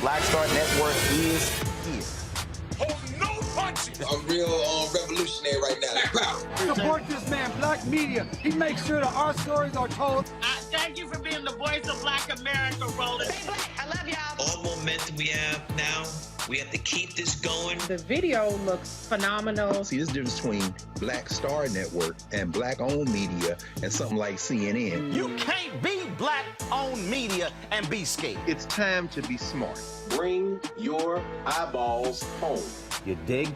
Black Star Network is here. Hold no punches. I'm real revolutionary right now. Support this man, Black Media. He makes sure that our stories are told. Thank you for being the voice of Black America, Roland. Stay black. I love y'all. All momentum we have now, we have to keep this going. The video looks phenomenal. See, this difference between Black Star Network and Black-owned media and something like CNN. You can't be Black-owned media and be scared. It's time to be smart. Bring your eyeballs home. You dig?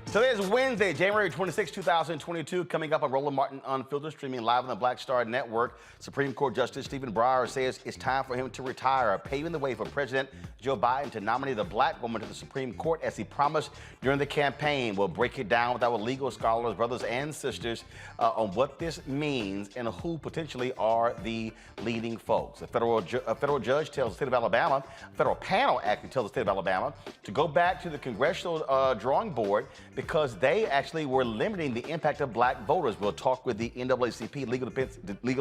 Today is Wednesday, January 26, 2022. Coming up on Roland Martin Unfiltered, streaming live on the Black Star Network. Supreme Court Justice Stephen Breyer says it's time for him to retire, paving the way for President Joe Biden to nominate a black woman to the Supreme Court as he promised during the campaign. We'll break it down with our legal scholars, brothers and sisters, on what this means and who potentially are the leading folks. A federal judge tells the state of Alabama, a federal panel actually tells the state of Alabama to go back to the congressional drawing board because they actually were limiting the impact of black voters. We'll talk with the NAACP Legal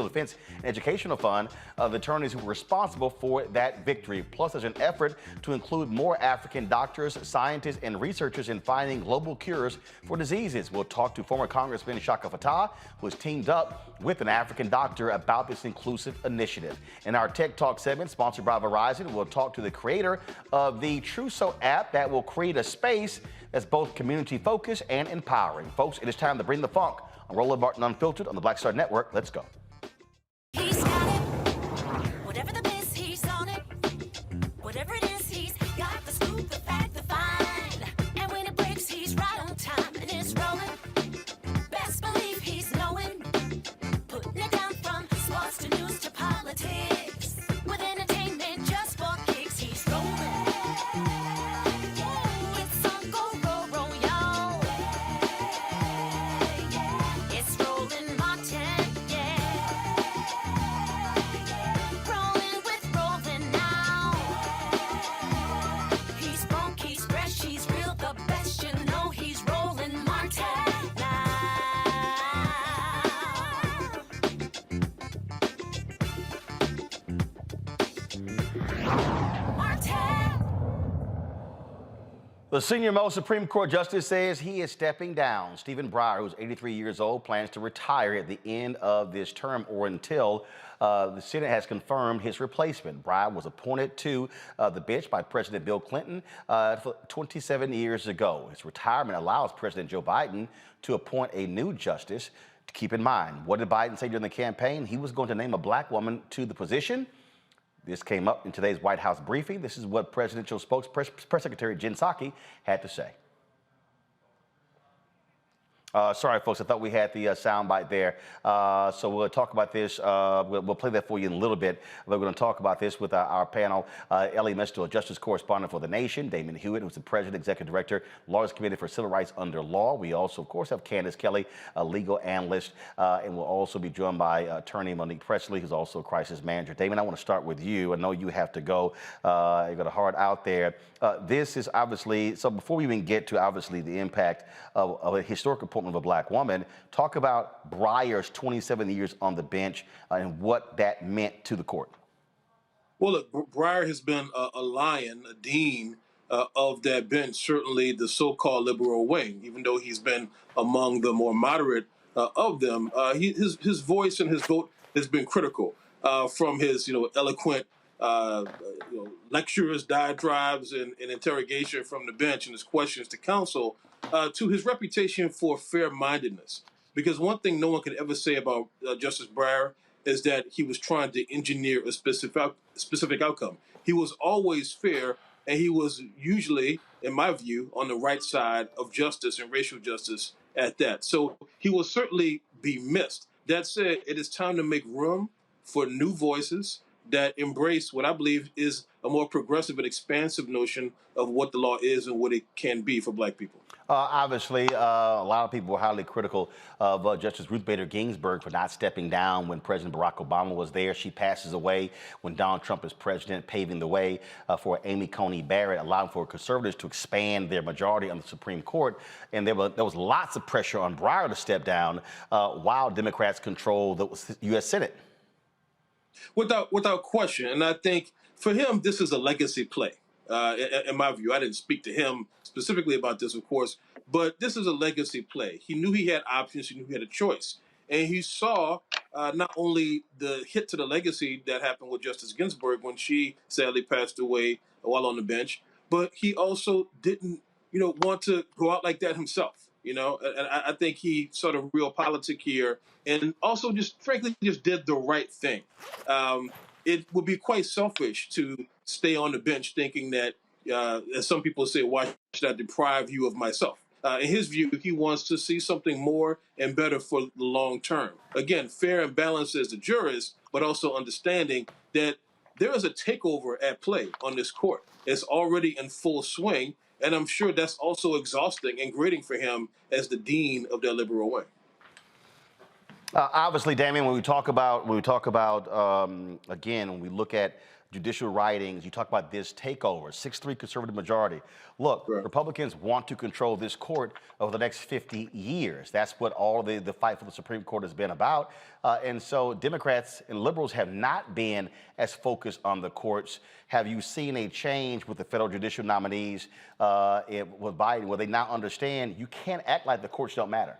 Defense and Educational Fund, the attorneys who were responsible for that victory. Plus, there's an effort to include more African doctors, scientists, and researchers in finding global cures for diseases. We'll talk to former Congressman Shaka Fattah, who has teamed up with an African doctor about this inclusive initiative. In our Tech Talk segment, sponsored by Verizon, we'll talk to the creator of the Truso app that will create a space that's both community-focused and empowering. Folks, it is time to bring the funk on Roland Martin Unfiltered on the Black Star Network. Let's go. He's got it. Whatever the biz, he's on it. Whatever it is, he's got the scoop, the fact, the find. And when it breaks, he's right on time and it's rolling. Best believe he's knowing. Putting it down from sports to news to politics. With entertainment just for kicks, he's rolling. It's on go, roll, y'all. It's Roland Martin, yeah. Rolling with Roland now. He's funk, he's fresh, he's real, the best, you know he's Roland Martin now. Martin. The senior-most Supreme Court justice says he is stepping down. Stephen Breyer, who's 83 years old, plans to retire at the end of this term or until the Senate has confirmed his replacement. Breyer was appointed to the bench by President Bill Clinton 27 years ago. His retirement allows President Joe Biden to appoint a new justice. To keep in mind, what did Biden say during the campaign? He was going to name a black woman to the position. This came up in today's White House briefing. This is what presidential press secretary Jen Psaki had to say. Sorry, folks, I thought we had the soundbite there. So we'll talk about this. We'll play that for you in a little bit. We're going to talk about this with our panel. Ellie Mistel, Justice Correspondent for The Nation. Damon Hewitt, who's the President, Executive Director, Lawyers Committee for Civil Rights Under Law. We also, of course, have Candace Kelly, a legal analyst. And we'll also be joined by attorney Monique Presley, who's also a crisis manager. Damon, I want to start with you. I know you have to go. You've got a heart out there. This is obviously, so before we even get to obviously the impact of a historic appointment of a black woman, talk about Breyer's 27 years on the bench and what that meant to the court. Well, look, Breyer has been a lion, a dean of that bench, certainly the so-called liberal wing, even though he's been among the more moderate of them. His voice and his vote has been critical from his, eloquent lectures, diatribes, and interrogation from the bench and his questions to counsel, to his reputation for fair-mindedness. Because one thing no one could ever say about Justice Breyer is that he was trying to engineer a specific outcome. He was always fair, and he was usually, in my view, on the right side of justice and racial justice at that. So he will certainly be missed. That said, it is time to make room for new voices that embrace what I believe is a more progressive and expansive notion of what the law is and what it can be for black people. Obviously, a lot of people were highly critical of Justice Ruth Bader Ginsburg for not stepping down when President Barack Obama was there. She passes away when Donald Trump is president, paving the way for Amy Coney Barrett, allowing for conservatives to expand their majority on the Supreme Court. And there was lots of pressure on Breyer to step down while Democrats control the U.S. Senate. Without question. And I think for him, this is a legacy play. In my view, I didn't speak to him specifically about this, of course, but this is a legacy play. He knew he had options. He knew he had a choice. And he saw not only the hit to the legacy that happened with Justice Ginsburg when she sadly passed away while on the bench, but he also didn't, want to go out like that himself. And I think he saw the real politic here and also frankly did the right thing. It would be quite selfish to stay on the bench thinking that, as some people say, why should I deprive you of myself? In his view, he wants to see something more and better for the long term. Again, fair and balanced as the jurist, but also understanding that there is a takeover at play on this court. It's already in full swing, and I'm sure that's also exhausting and grating for him as the dean of their liberal wing. Obviously, Damien, when we talk about again, when we look at judicial writings, you talk about this takeover, 6-3 conservative majority. Look, right. Republicans want to control this court over the next 50 years. That's what all the fight for the Supreme Court has been about. And so Democrats and liberals have not been as focused on the courts. Have you seen a change with the federal judicial nominees with Biden, where they now understand you can't act like the courts don't matter?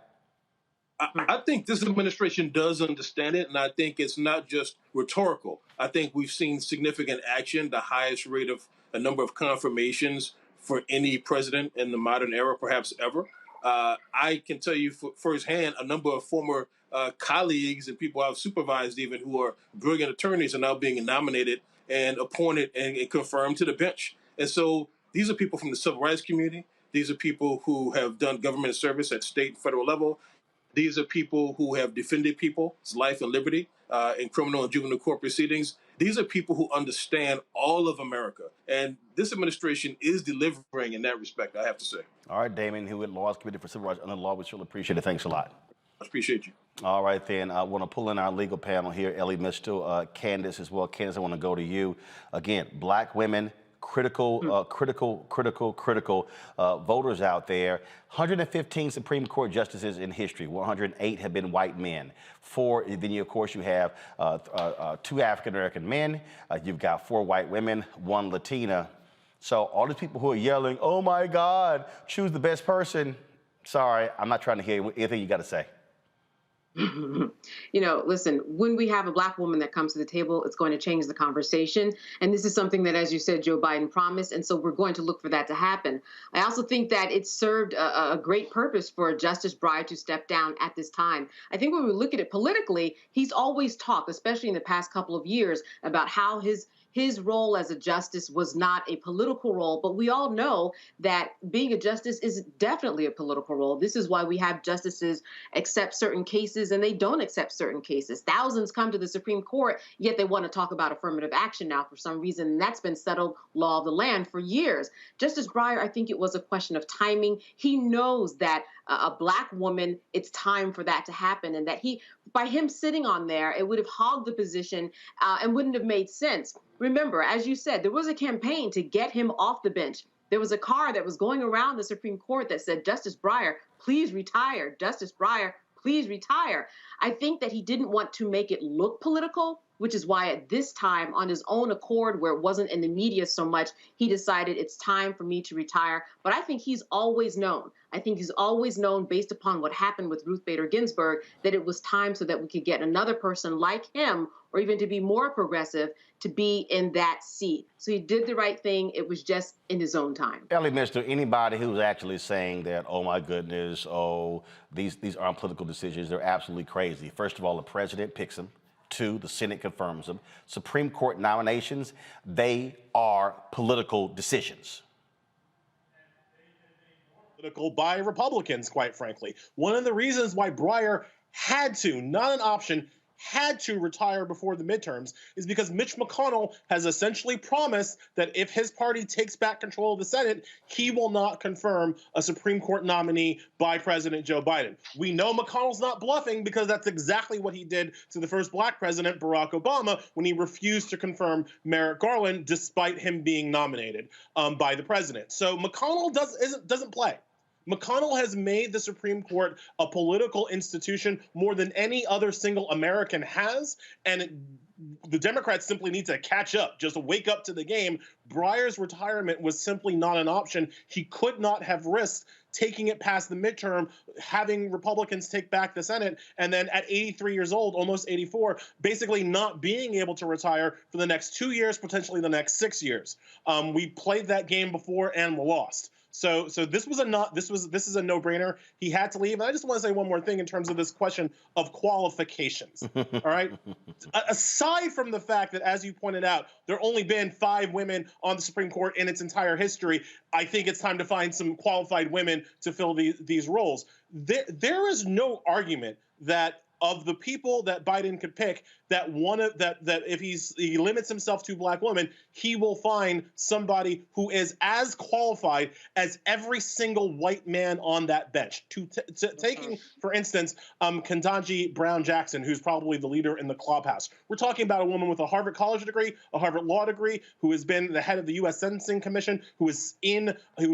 I think this administration does understand it, and I think it's not just rhetorical. I think we've seen significant action, the highest rate of a number of confirmations for any president in the modern era, perhaps ever. I can tell you firsthand, a number of former colleagues and people I've supervised even who are brilliant attorneys are now being nominated and appointed and confirmed to the bench. And so these are people from the civil rights community. These are people who have done government service at state and federal level. These are people who have defended people's life and liberty in criminal and juvenile court proceedings. These are people who understand all of America. And this administration is delivering in that respect, I have to say. All right, Damon, who at Laws Committee for Civil Rights under the Law, we surely appreciate it. Thanks a lot. I appreciate you. All right, then. I want to pull in our legal panel here, Ellie Mistel, Candace as well. Candace, I want to go to you. Again, black women, critical voters out there. 115 Supreme Court justices in history. 108 have been white men. Then of course you have 2 African-American men. You've got 4 white women, 1 Latina. So all these people who are yelling, oh my God, choose the best person. Sorry, I'm not trying to hear anything you got to say. Listen, when we have a black woman that comes to the table, it's going to change the conversation. And this is something that, as you said, Joe Biden promised. And so we're going to look for that to happen. I also think that it served a great purpose for Justice Breyer to step down at this time. I think when we look at it politically, he's always talked, especially in the past couple of years, about how his role as a justice was not a political role, but we all know that being a justice is definitely a political role. This is why we have justices accept certain cases and they don't accept certain cases. Thousands come to the Supreme Court, yet they want to talk about affirmative action now for some reason, and that's been settled law of the land for years. Justice Breyer, I think it was a question of timing. He knows that a black woman, it's time for that to happen, and that by him sitting on there, it would have hogged the position and wouldn't have made sense. Remember, as you said, there was a campaign to get him off the bench. There was a car that was going around the Supreme Court that said, Justice Breyer, please retire. Justice Breyer, please retire. I think that he didn't want to make it look political, which is why at this time, on his own accord, where it wasn't in the media so much, he decided it's time for me to retire. But I think he's always known. I think he's always known, based upon what happened with Ruth Bader Ginsburg, that it was time so that we could get another person like him, or even to be more progressive, to be in that seat. So he did the right thing. It was just in his own time. Ellie Mistel, anybody who's actually saying that, oh my goodness, these aren't political decisions, they're absolutely crazy. First of all, the president picks them. 2, the Senate confirms them. Supreme Court nominations, they are political decisions. Political by Republicans, quite frankly. One of the reasons why Breyer had to, not an option, had to retire before the midterms is because Mitch McConnell has essentially promised that if his party takes back control of the Senate, he will not confirm a Supreme Court nominee by President Joe Biden. We know McConnell's not bluffing because that's exactly what he did to the first black president, Barack Obama, when he refused to confirm Merrick Garland despite him being nominated by the president. So McConnell doesn't play. McConnell has made the Supreme Court a political institution more than any other single American has, and the Democrats simply need to catch up, just wake up to the game. Breyer's retirement was simply not an option. He could not have risked taking it past the midterm, having Republicans take back the Senate, and then at 83 years old, almost 84, basically not being able to retire for the next 2 years, potentially the next 6 years. We played that game before and lost. So this is a no-brainer. He had to leave. And I just want to say one more thing in terms of this question of qualifications. All right. Aside from the fact that, as you pointed out, there have only been 5 women on the Supreme Court in its entire history, I think it's time to find some qualified women to fill these roles. There is no argument that of the people that Biden could pick, that if he limits himself to black women, he will find somebody who is as qualified as every single white man on that bench. Taking, for instance, Ketanji Brown Jackson, who's probably the leader in the clubhouse. We're talking about a woman with a Harvard College degree, a Harvard Law degree, who has been the head of the U.S. Sentencing Commission, who was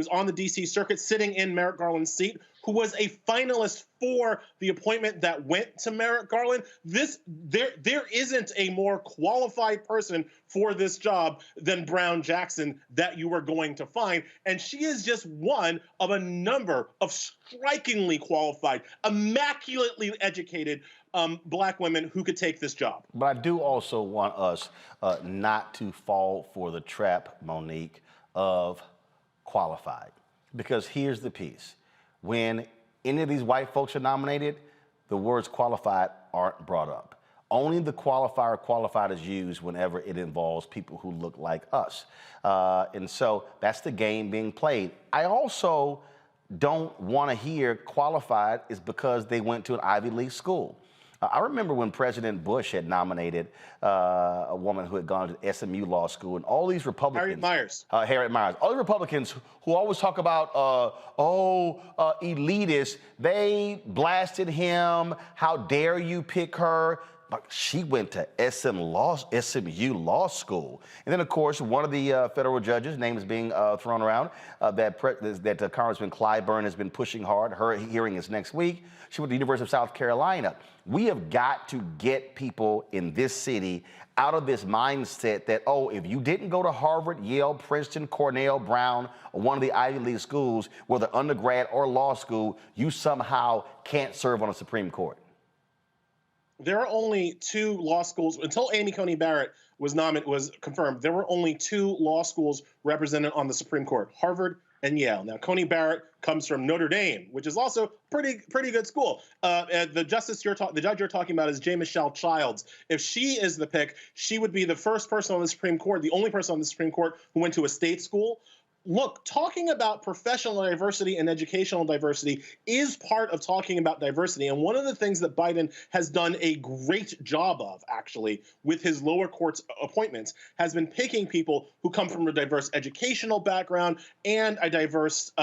on the D.C. Circuit, sitting in Merrick Garland's seat, who was a finalist for the appointment that went to Merrick Garland. There isn't a more qualified person for this job than Brown Jackson that you are going to find. And she is just one of a number of strikingly qualified, immaculately educated black women who could take this job. But I do also want us not to fall for the trap, Monique, of qualified. Because here's the piece. When any of these white folks are nominated, the words qualified aren't brought up. Only the qualifier qualified is used whenever it involves people who look like us. And so that's the game being played. I also don't want to hear qualified is because they went to an Ivy League school. I remember when President Bush had nominated a woman who had gone to SMU Law School, and all these Republicans— Harriet Miers. All the Republicans who always talk about, elitists, they blasted him. How dare you pick her? But she went to SMU Law School. And then, of course, one of the federal judges' name is being thrown around, that Congressman Clyburn has been pushing hard. Her hearing is next week. She went to the University of South Carolina. We have got to get people in this city out of this mindset that, if you didn't go to Harvard, Yale, Princeton, Cornell, Brown, or one of the Ivy League schools, whether undergrad or law school, you somehow can't serve on a Supreme Court. There are only 2 law schools until Amy Coney Barrett was confirmed. There were only 2 law schools represented on the Supreme Court: Harvard and Yale. Now, Coney Barrett comes from Notre Dame, which is also pretty good school. The judge you're talking about is J. Michelle Childs. If she is the pick, she would be the first person on the Supreme Court, the only person on the Supreme Court who went to a state school. Look, talking about professional diversity and educational diversity is part of talking about diversity. And one of the things that Biden has done a great job of, actually, with his lower courts appointments, has been picking people who come from a diverse educational background and a diverse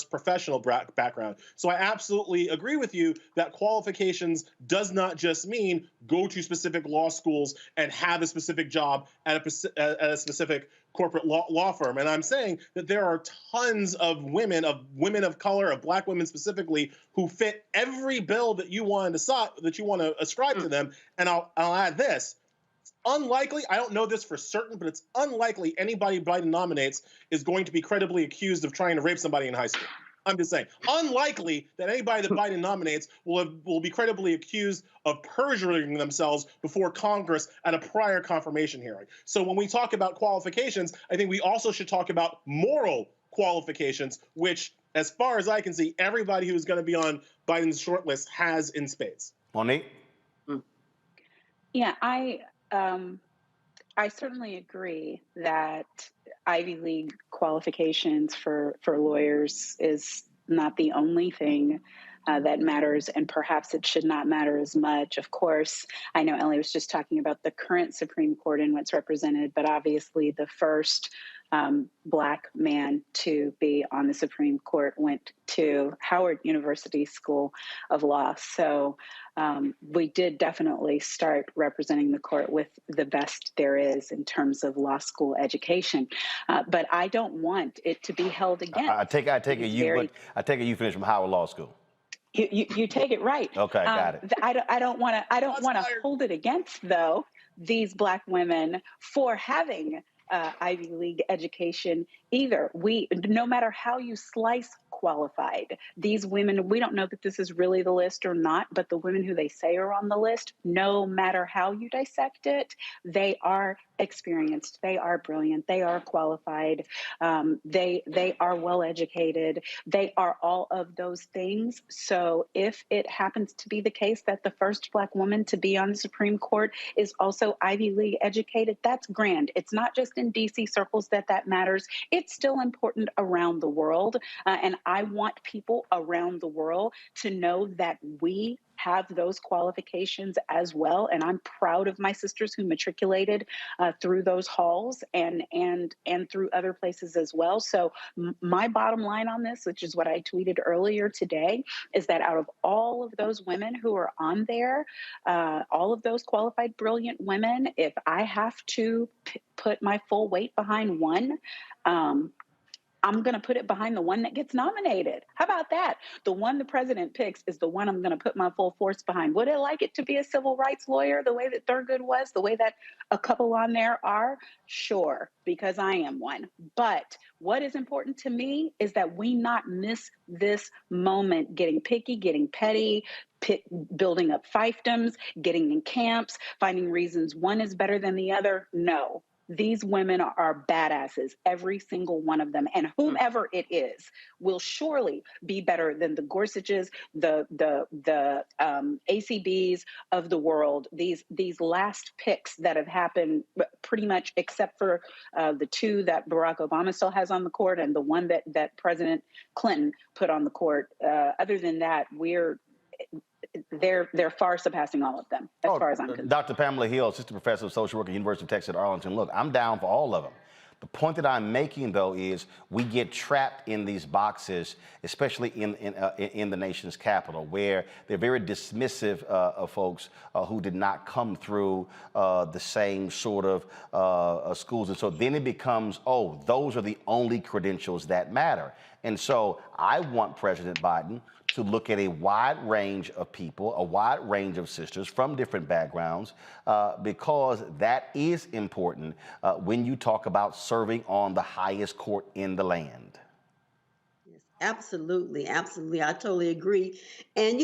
professional background. So I absolutely agree with you that qualifications does not just mean go to specific law schools and have a specific job at a specific corporate law firm. And I'm saying that there are tons of women of color, of black women specifically, who fit every bill that you want to ascribe to them. And I'll add this. It's unlikely, I don't know this for certain, but it's unlikely anybody Biden nominates is going to be credibly accused of trying to rape somebody in high school. I'm just saying, unlikely that anybody that Biden nominates will be credibly accused of perjuring themselves before Congress at a prior confirmation hearing. So when we talk about qualifications, I think we also should talk about moral qualifications, which, as far as I can see, everybody who's going to be on Biden's shortlist has in spades. Monique? Yeah, I certainly agree that Ivy League qualifications for lawyers is not the only thing that matters, and perhaps it should not matter as much. Of course, I know Ellie was just talking about the current Supreme Court and what's represented, but obviously the first Black man to be on the Supreme Court went to Howard University School of Law. So we did definitely start representing the court with the best there is in terms of law school education. But I don't want it to be held against. I take it you finished from Howard Law School. You take it right. Okay, got it. I don't want to hold it against, though, these Black women for having Ivy League education either. No matter how you slice qualified, these women, we don't know that this is really the list or not, but the women who they say are on the list, no matter how you dissect it, they are experienced, they are brilliant, they are qualified, they are well educated, they are all of those things. So if it happens to be the case that the first Black woman to be on the Supreme Court is also Ivy League educated, that's grand. It's not just in DC circles that matters. It's still important around the world. And I want people around the world to know that we have those qualifications as well. And I'm proud of my sisters who matriculated through those halls and through other places as well. So my bottom line on this, which is what I tweeted earlier today, is that out of all of those women who are on there, all of those qualified, brilliant women, if I have to put my full weight behind one, I'm going to put it behind the one that gets nominated. How about that? The one the president picks is the one I'm going to put my full force behind. Would I like it to be a civil rights lawyer the way that Thurgood was, the way that a couple on there are? Sure, because I am one. But what is important to me is that we not miss this moment getting picky, getting petty, building up fiefdoms, getting in camps, finding reasons one is better than the other. No. These women are badasses, every single one of them. And whomever it is will surely be better than the Gorsuches, the ACBs of the world. These last picks that have happened pretty much except for the two that Barack Obama still has on the court and the one that President Clinton put on the court. Other than that, they're far surpassing all of them, as far as I'm concerned. Dr. Pamela Hill, assistant professor of social work at University of Texas at Arlington. Look, I'm down for all of them. The point that I'm making, though, is we get trapped in these boxes, especially in the nation's capital, where they're very dismissive of folks who did not come through the same sort of schools. And so then it becomes, oh, those are the only credentials that matter. And so I want President Biden to look at a wide range of people, a wide range of sisters from different backgrounds, because that is important when you talk about serving on the highest court in the land. Yes, absolutely, absolutely. I totally agree. And,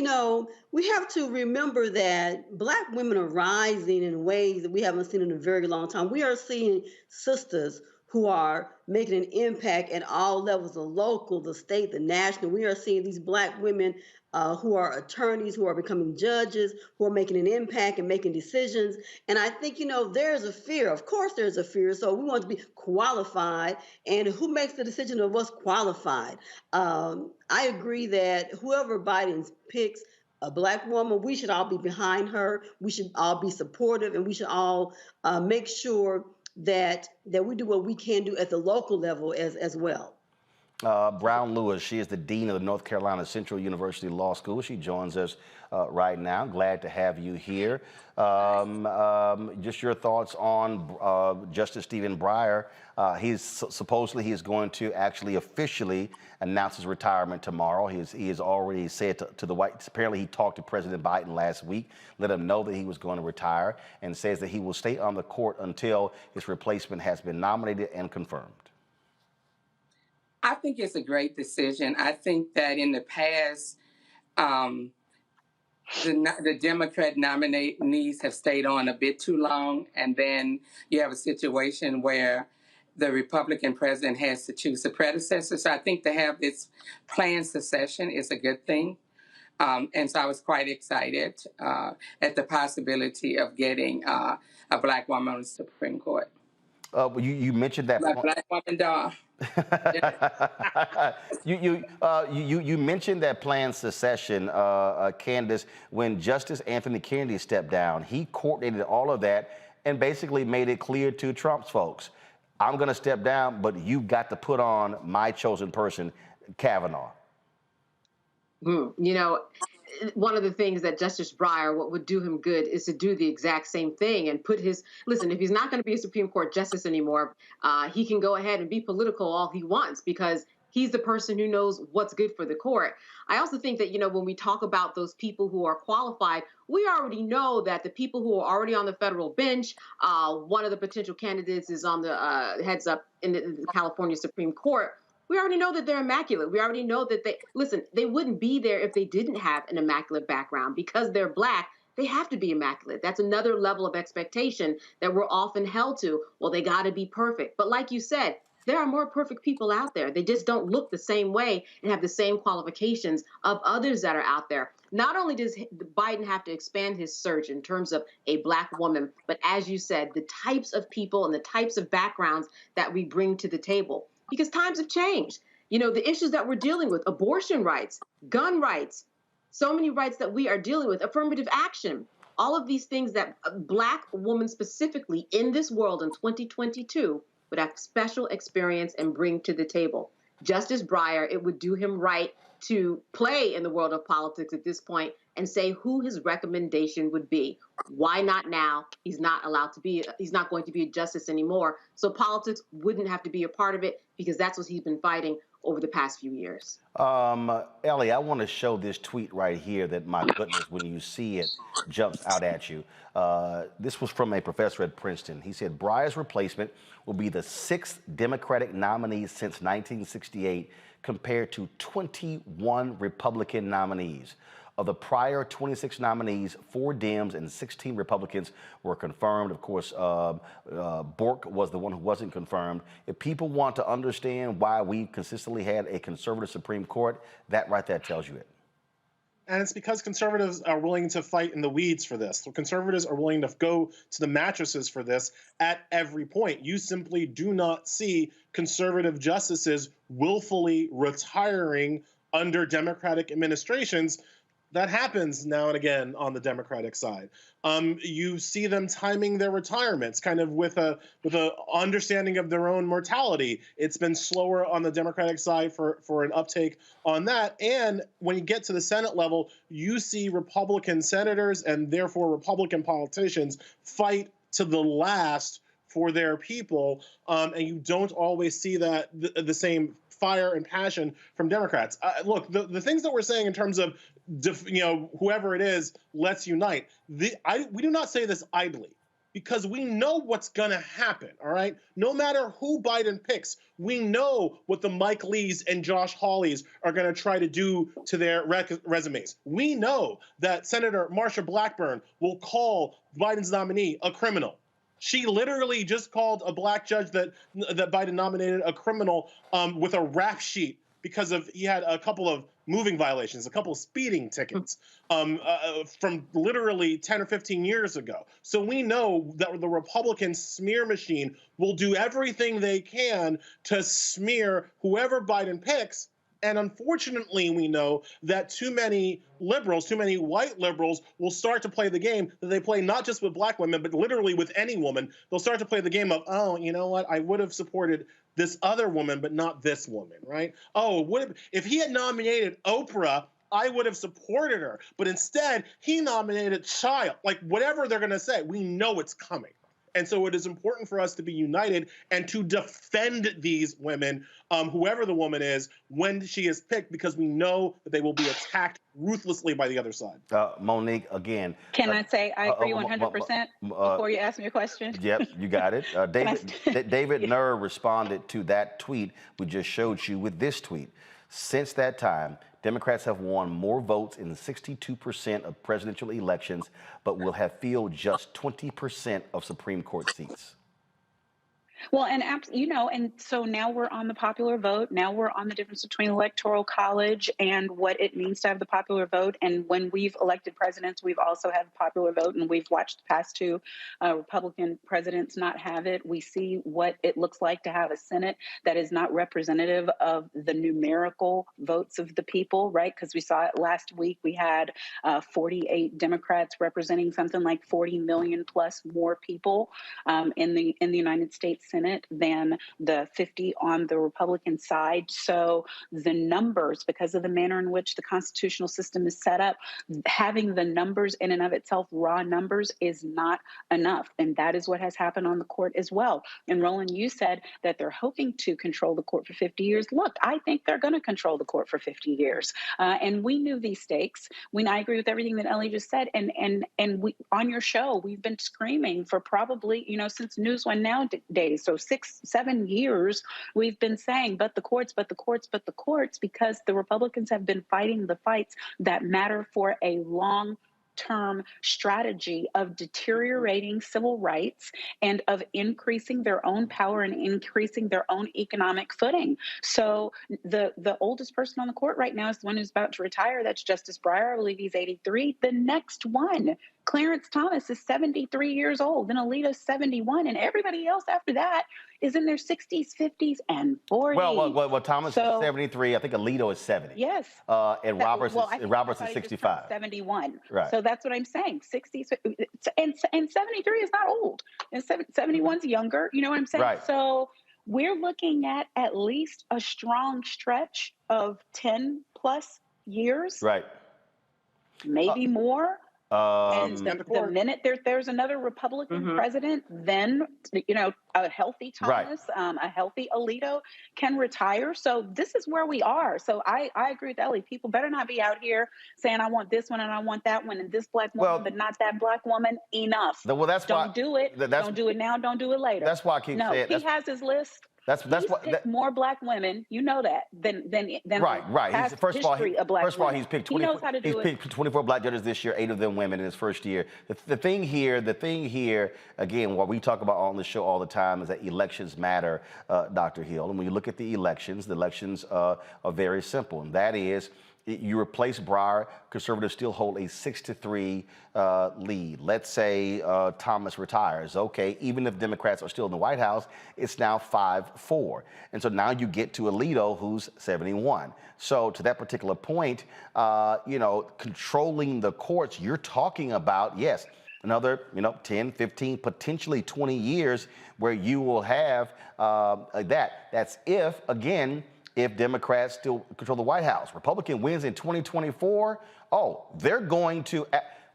we have to remember that Black women are rising in ways that we haven't seen in a very long time. We are seeing sisters who are making an impact at all levels, the local, the state, the national. We are seeing these Black women who are attorneys, who are becoming judges, who are making an impact and making decisions. And I think, there's a fear. Of course, there's a fear. So we want to be qualified. And who makes the decision of what's qualified? I agree that whoever Biden picks, a Black woman, we should all be behind her. We should all be supportive, and we should all make sure that we do what we can do at the local level as well. Brown Lewis, she is the dean of the North Carolina Central University Law School. She joins us right now. Glad to have you here. Just your thoughts on Justice Stephen Breyer. Supposedly he is going to actually officially announce his retirement tomorrow. He has already said to the White. Apparently, he talked to President Biden last week, let him know that he was going to retire, and says that he will stay on the court until his replacement has been nominated and confirmed. I think it's a great decision. I think that in the past, the Democrat nominees have stayed on a bit too long, and then you have a situation where the Republican president has to choose a predecessor. So I think to have this planned succession is a good thing. And so I was quite excited at the possibility of getting a Black woman on the Supreme Court. You mentioned that. My black woman dog. You mentioned that planned secession, Candace, when Justice Anthony Kennedy stepped down. He coordinated all of that and basically made it clear to Trump's folks, I'm going to step down, but you've got to put on my chosen person, Kavanaugh. You know, one of the things that Justice Breyer, what would do him good is to do the exact same thing and put his, listen, if he's not going to be a Supreme Court justice anymore, he can go ahead and be political all he wants because he's the person who knows what's good for the court. I also think that, you know, when we talk about those people who are qualified, we already know that the people who are already on the federal bench, one of the potential candidates is on the heads up in the California Supreme Court. We already know that they're immaculate. We already know that they wouldn't be there if they didn't have an immaculate background. Because they're black, they have to be immaculate. That's another level of expectation that we're often held to. Well, they got to be perfect. But like you said, there are more perfect people out there. They just don't look the same way and have the same qualifications of others that are out there. Not only does Biden have to expand his search in terms of a black woman, but as you said, the types of people and the types of backgrounds that we bring to the table. Because times have changed. You know, the issues that we're dealing with, abortion rights, gun rights, so many rights that we are dealing with, affirmative action, all of these things that a black woman specifically in this world in 2022 would have special experience and bring to the table. Justice Breyer, it would do him right to play in the world of politics at this point and say who his recommendation would be. Why not now? He's not going to be a justice anymore. So politics wouldn't have to be a part of it because that's what he's been fighting over the past few years. Ellie, I want to show this tweet right here that, my goodness, when you see it, jumps out at you. This was from a professor at Princeton. He said, Breyer's replacement will be the 6th Democratic nominee since 1968 compared to 21 Republican nominees. Of the prior 26 nominees, 4 Dems and 16 Republicans were confirmed. Of course, Bork was the one who wasn't confirmed. If people want to understand why we consistently had a conservative Supreme Court, that right there tells you it. And it's because conservatives are willing to fight in the weeds for this. So conservatives are willing to go to the mattresses for this at every point. You simply do not see conservative justices willfully retiring under Democratic administrations. That happens now and again on the Democratic side. You see them timing their retirements kind of with a understanding of their own mortality. It's been slower on the Democratic side for an uptake on that. And when you get to the Senate level, you see Republican senators and therefore Republican politicians fight to the last for their people. And you don't always see that the same fire and passion from Democrats. Look, the things that we're saying in terms of, whoever it is, let's unite. We do not say this idly because we know what's going to happen, all right? No matter who Biden picks, we know what the Mike Lees and Josh Hawleys are going to try to do to their resumes. We know that Senator Marsha Blackburn will call Biden's nominee a criminal. She literally just called a black judge that Biden nominated a criminal with a rap sheet because he had a couple of moving violations, a couple of speeding tickets from literally 10 or 15 years ago. So we know that the Republican smear machine will do everything they can to smear whoever Biden picks. And unfortunately, we know that too many liberals, too many white liberals will start to play the game that they play not just with black women, but literally with any woman. They'll start to play the game of, oh, you know what? I would have supported this other woman, but not this woman, right? Oh, if he had nominated Oprah, I would have supported her. But instead, he nominated Child. Like, whatever they're going to say, we know it's coming. And so it is important for us to be united and to defend these women, whoever the woman is, when she is picked, because we know that they will be attacked ruthlessly by the other side. Monique, again. Can I say I agree 100% before you ask me a question? Yep, you got it. David Nur responded to that tweet we just showed you with this tweet. Since that time, Democrats have won more votes in 62% of presidential elections, but will have filled just 20% of Supreme Court seats. Well, and and so now we're on the popular vote. Now we're on the difference between electoral college and what it means to have the popular vote. And when we've elected presidents, we've also had the popular vote, and we've watched the past two Republican presidents not have it. We see what it looks like to have a Senate that is not representative of the numerical votes of the people, right? Because we saw it last week. We had 48 Democrats representing something like 40 million plus more people in the United States Senate than the 50 on the Republican side. So the numbers, because of the manner in which the constitutional system is set up, having the numbers in and of itself, raw numbers, is not enough. And that is what has happened on the court as well. And Roland, you said that they're hoping to control the court for 50 years. Look, I think they're going to control the court for 50 years. And we knew these stakes. I agree with everything that Ellie just said. And we, on your show, we've been screaming for probably, since News One Now days. So 6-7 years, we've been saying, but the courts, but the courts, but the courts, because the Republicans have been fighting the fights that matter for a long-term strategy of deteriorating civil rights and of increasing their own power and increasing their own economic footing. So the oldest person on the court right now is the one who's about to retire. That's Justice Breyer. I believe he's 83. The next one, Clarence Thomas, is 73 years old, then Alito's 71, and everybody else after that is in their 60s, 50s, and 40s. Well, Thomas is 73. I think Alito is 70. Yes. And Roberts is 65. 71. Right. So that's what I'm saying. 60s and 73 is not old. And 71's younger. You know what I'm saying? Right. So we're looking at least a strong stretch of 10 plus years. Right. Maybe more. And the minute there's another Republican president, then a healthy Thomas, a healthy Alito can retire. So this is where we are. So I agree with Ellie. People better not be out here saying I want this one and I want that one and this black woman, but not that black woman. Enough. Don't do it. Don't do it now. Don't do it later. That's why I keep saying. He has his list. That's what more black women, than right. First of all, he's picked 24. He knows how to do he's picked 24 black judges this year, 8 of them women in his first year. The thing here, again, what we talk about on the show all the time is that elections matter, Dr. Hill. And when you look at the elections are very simple, and that is, you replace Breyer, conservatives still hold a 6-3 lead. Let's say Thomas retires. Okay, even if Democrats are still in the White House, it's now 5-4. And so now you get to Alito, who's 71. So to that particular point, controlling the courts, you're talking about, yes, another 10, 15, potentially 20 years where you will have that. That's if Democrats still control the White House. Republican wins in 2024, they're going to,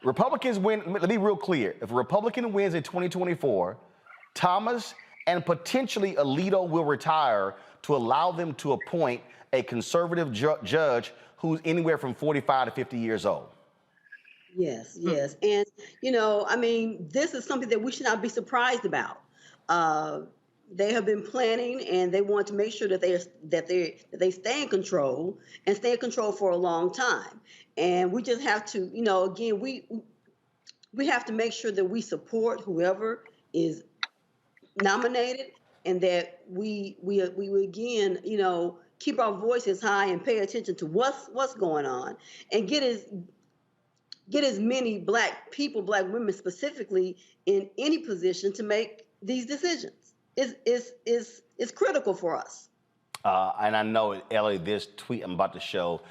Republicans win, let me be real clear. If a Republican wins in 2024, Thomas and potentially Alito will retire to allow them to appoint a conservative judge who's anywhere from 45 to 50 years old. Yes. And, this is something that we should not be surprised about. They have been planning, and they want to make sure that they stay in control and stay in control for a long time. And we just have to, again, we have to make sure that we support whoever is nominated, and that we again, keep our voices high and pay attention to what's going on, and get as many black people, black women specifically, in any position to make these decisions. Is critical for us. And I know, Ellie, this tweet I'm about to show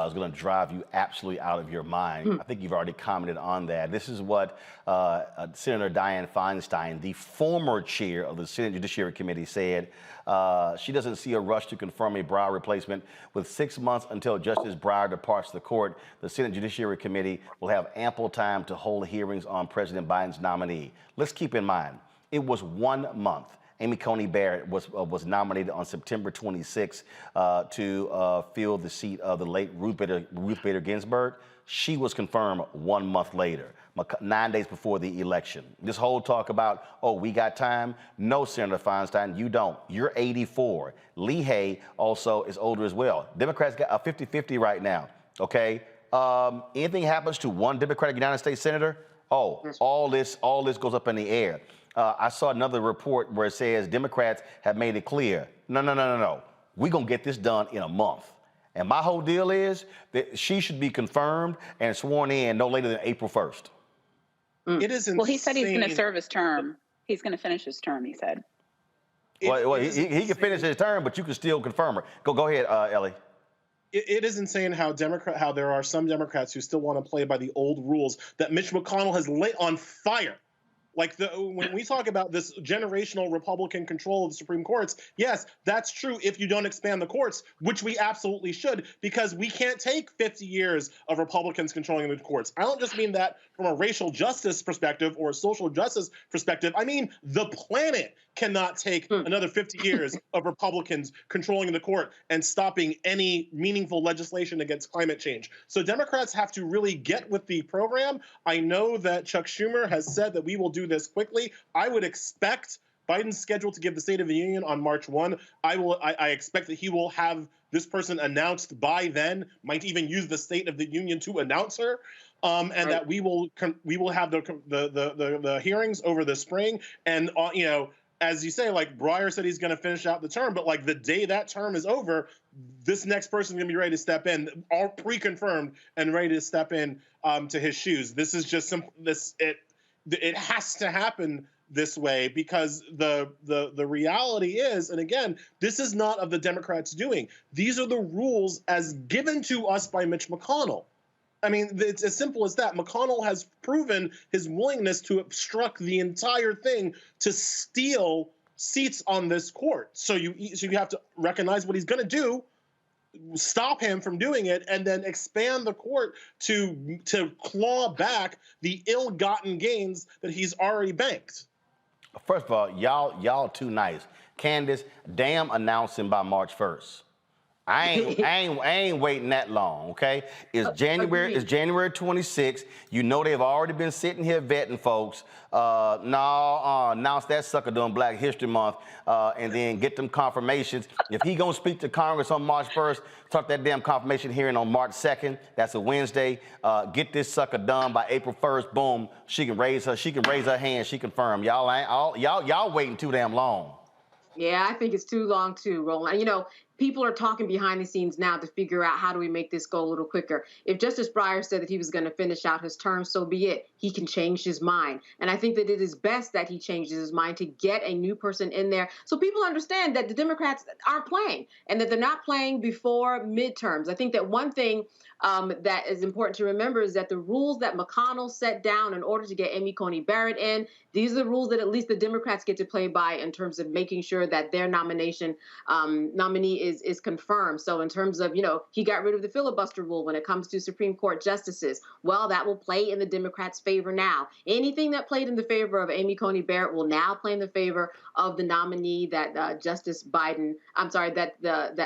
is going to drive you absolutely out of your mind. I think you've already commented on that. This is what Senator Dianne Feinstein, the former chair of the Senate Judiciary Committee, said. She doesn't see a rush to confirm a Breyer replacement. With 6 months until Justice Breyer departs the court, the Senate Judiciary Committee will have ample time to hold hearings on President Biden's nominee. Let's keep in mind, it was 1 month. Amy Coney Barrett was nominated on September 26 to fill the seat of the late Ruth Bader Ginsburg. She was confirmed 1 month later, 9 days before the election. This whole talk about, we got time. No, Senator Feinstein, you don't. You're 84. Leahy also is older as well. Democrats got a 50-50 right now, okay? Anything happens to one Democratic United States senator, all this goes up in the air. I saw another report where it says Democrats have made it clear, no. We're going to get this done in a month. And my whole deal is that she should be confirmed and sworn in no later than April 1st. It is insane. Well, he said he's going to serve his term. He's going to finish his term, he said. Well, he can finish his term, but you can still confirm her. Go ahead, Ellie. It is insane how there are some Democrats who still want to play by the old rules that Mitch McConnell has lit on fire. Like when we talk about this generational Republican control of the Supreme Courts, yes, that's true if you don't expand the courts, which we absolutely should, because we can't take 50 years of Republicans controlling the courts. I don't just mean that from a racial justice perspective or a social justice perspective. I mean the planet cannot take another 50 years of Republicans controlling the court and stopping any meaningful legislation against climate change. So Democrats have to really get with the program. I know that Chuck Schumer has said that we will do this quickly. I would expect Biden's scheduled to give the State of the Union on March 1. I expect that he will have this person announced by then, might even use the State of the Union to announce her. And that we will have the hearings over the spring. And as you say, like Breyer said, he's going to finish out the term, but like the day that term is over, this next person is going to be ready to step in, all pre-confirmed and ready to step in to his shoes. This is just it has to happen this way because the reality is, and again, this is not of the Democrats' doing. These are the rules as given to us by Mitch McConnell. I mean, it's as simple as that. McConnell has proven his willingness to obstruct the entire thing to steal seats on this court. So you have to recognize what he's going to do, stop him from doing it, and then expand the court to claw back the ill-gotten gains that he's already banked. First of all, y'all too nice. Candace, damn announcing by March 1st. I ain't waiting that long, okay? It's January 26th. You know they've already been sitting here vetting folks. Announce that sucker during Black History Month and then get them confirmations. If he gonna speak to Congress on March 1st, talk that damn confirmation hearing on March 2nd. That's a Wednesday. Get this sucker done by April 1st. Boom. She can raise her hand. She confirmed. Y'all waiting too damn long. Yeah, I think it's too long too, Roland. People are talking behind the scenes now to figure out how do we make this go a little quicker. If Justice Breyer said that he was going to finish out his term, so be it. He can change his mind. And I think that it is best that he changes his mind to get a new person in there so people understand that the Democrats aren't playing and that they're not playing before midterms. I think that one thing that is important to remember is that the rules that McConnell set down in order to get Amy Coney Barrett in, these are the rules that at least the Democrats get to play by in terms of making sure that their nominee is confirmed. So in terms of, he got rid of the filibuster rule when it comes to Supreme Court justices. Well, that will play in the Democrats' favor now. Anything that played in the favor of Amy Coney Barrett will now play in the favor of the nominee that that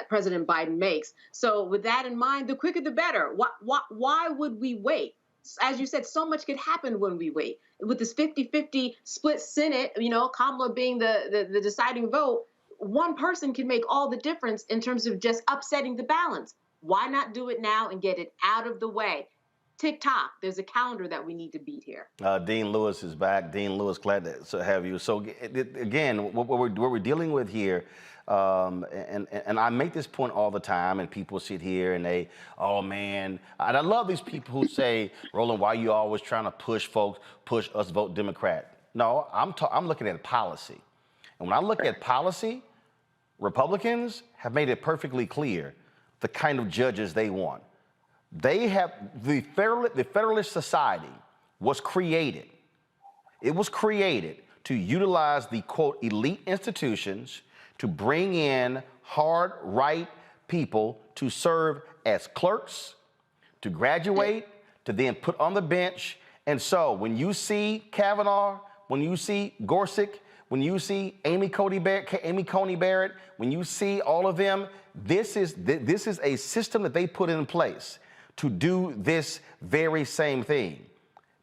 President Biden makes. So with that in mind, the quicker the better. Why would we wait? As you said, so much could happen when we wait. With this 50-50 split Senate, Kamala being the deciding vote, one person can make all the difference in terms of just upsetting the balance. Why not do it now and get it out of the way? Tick-tock, there's a calendar that we need to beat here. Dean Lewis is back. Dean Lewis, glad to have you. So again, what we're dealing with here, and I make this point all the time, and people sit here and they, oh man, and I love these people who say, Roland, why are you always trying to push us vote Democrat? No, I'm looking at policy. And when I look at policy, Republicans have made it perfectly clear the kind of judges they want. They have the Federalist Society was created. It was created to utilize the, quote, elite institutions to bring in hard right people to serve as clerks, to graduate, to then put on the bench. And so when you see Kavanaugh, when you see Gorsuch, when you see Amy Coney Barrett, when you see all of them, this is a system that they put in place to do this very same thing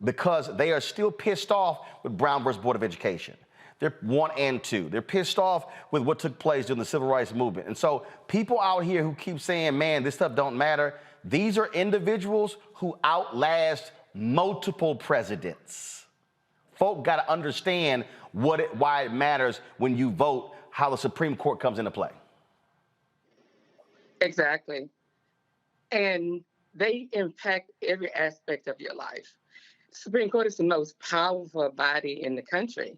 because they are still pissed off with Brown versus Board of Education. They're 1 and 2. They're pissed off with what took place during the Civil Rights Movement. And so people out here who keep saying, man, this stuff don't matter, these are individuals who outlast multiple presidents. folk got to understand why it matters when you vote, how the Supreme Court comes into play. Exactly. And they impact every aspect of your life. Supreme Court is the most powerful body in the country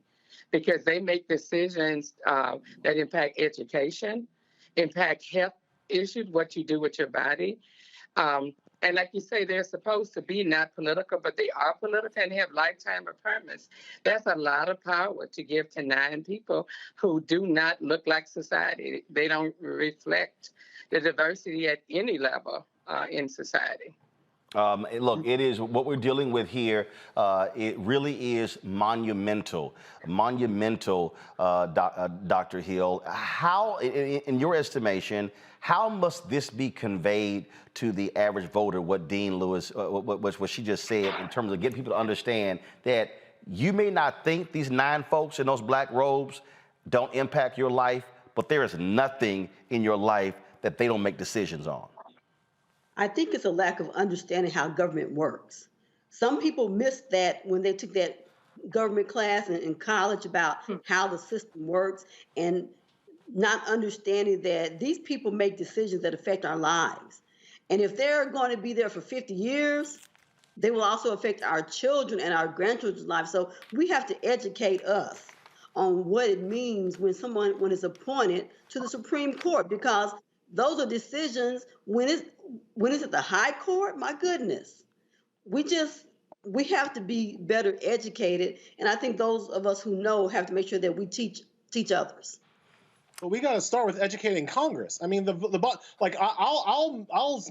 because they make decisions that impact education, impact health issues, what you do with your body. And like you say, they're supposed to be not political, but they are political and have lifetime appointments. That's a lot of power to give to 9 people who do not look like society. They don't reflect the diversity at any level in society. Look, it is what we're dealing with here. It really is monumental, Dr. Hill. How, in your estimation, how must this be conveyed to the average voter? What Dean Lewis, what she just said, in terms of getting people to understand that you may not think these 9 folks in those black robes don't impact your life, but there is nothing in your life that they don't make decisions on. I think it's a lack of understanding how government works. Some people missed that when they took that government class in college about how the system works, and not understanding that these people make decisions that affect our lives. And if they're going to be there for 50 years, they will also affect our children and our grandchildren's lives. So we have to educate us on what it means when someone is appointed to the Supreme Court, because those are decisions when it's at the high court. My goodness, we have to be better educated, and I think those of us who know have to make sure that we teach others. But we got to start with educating Congress. I mean, I'll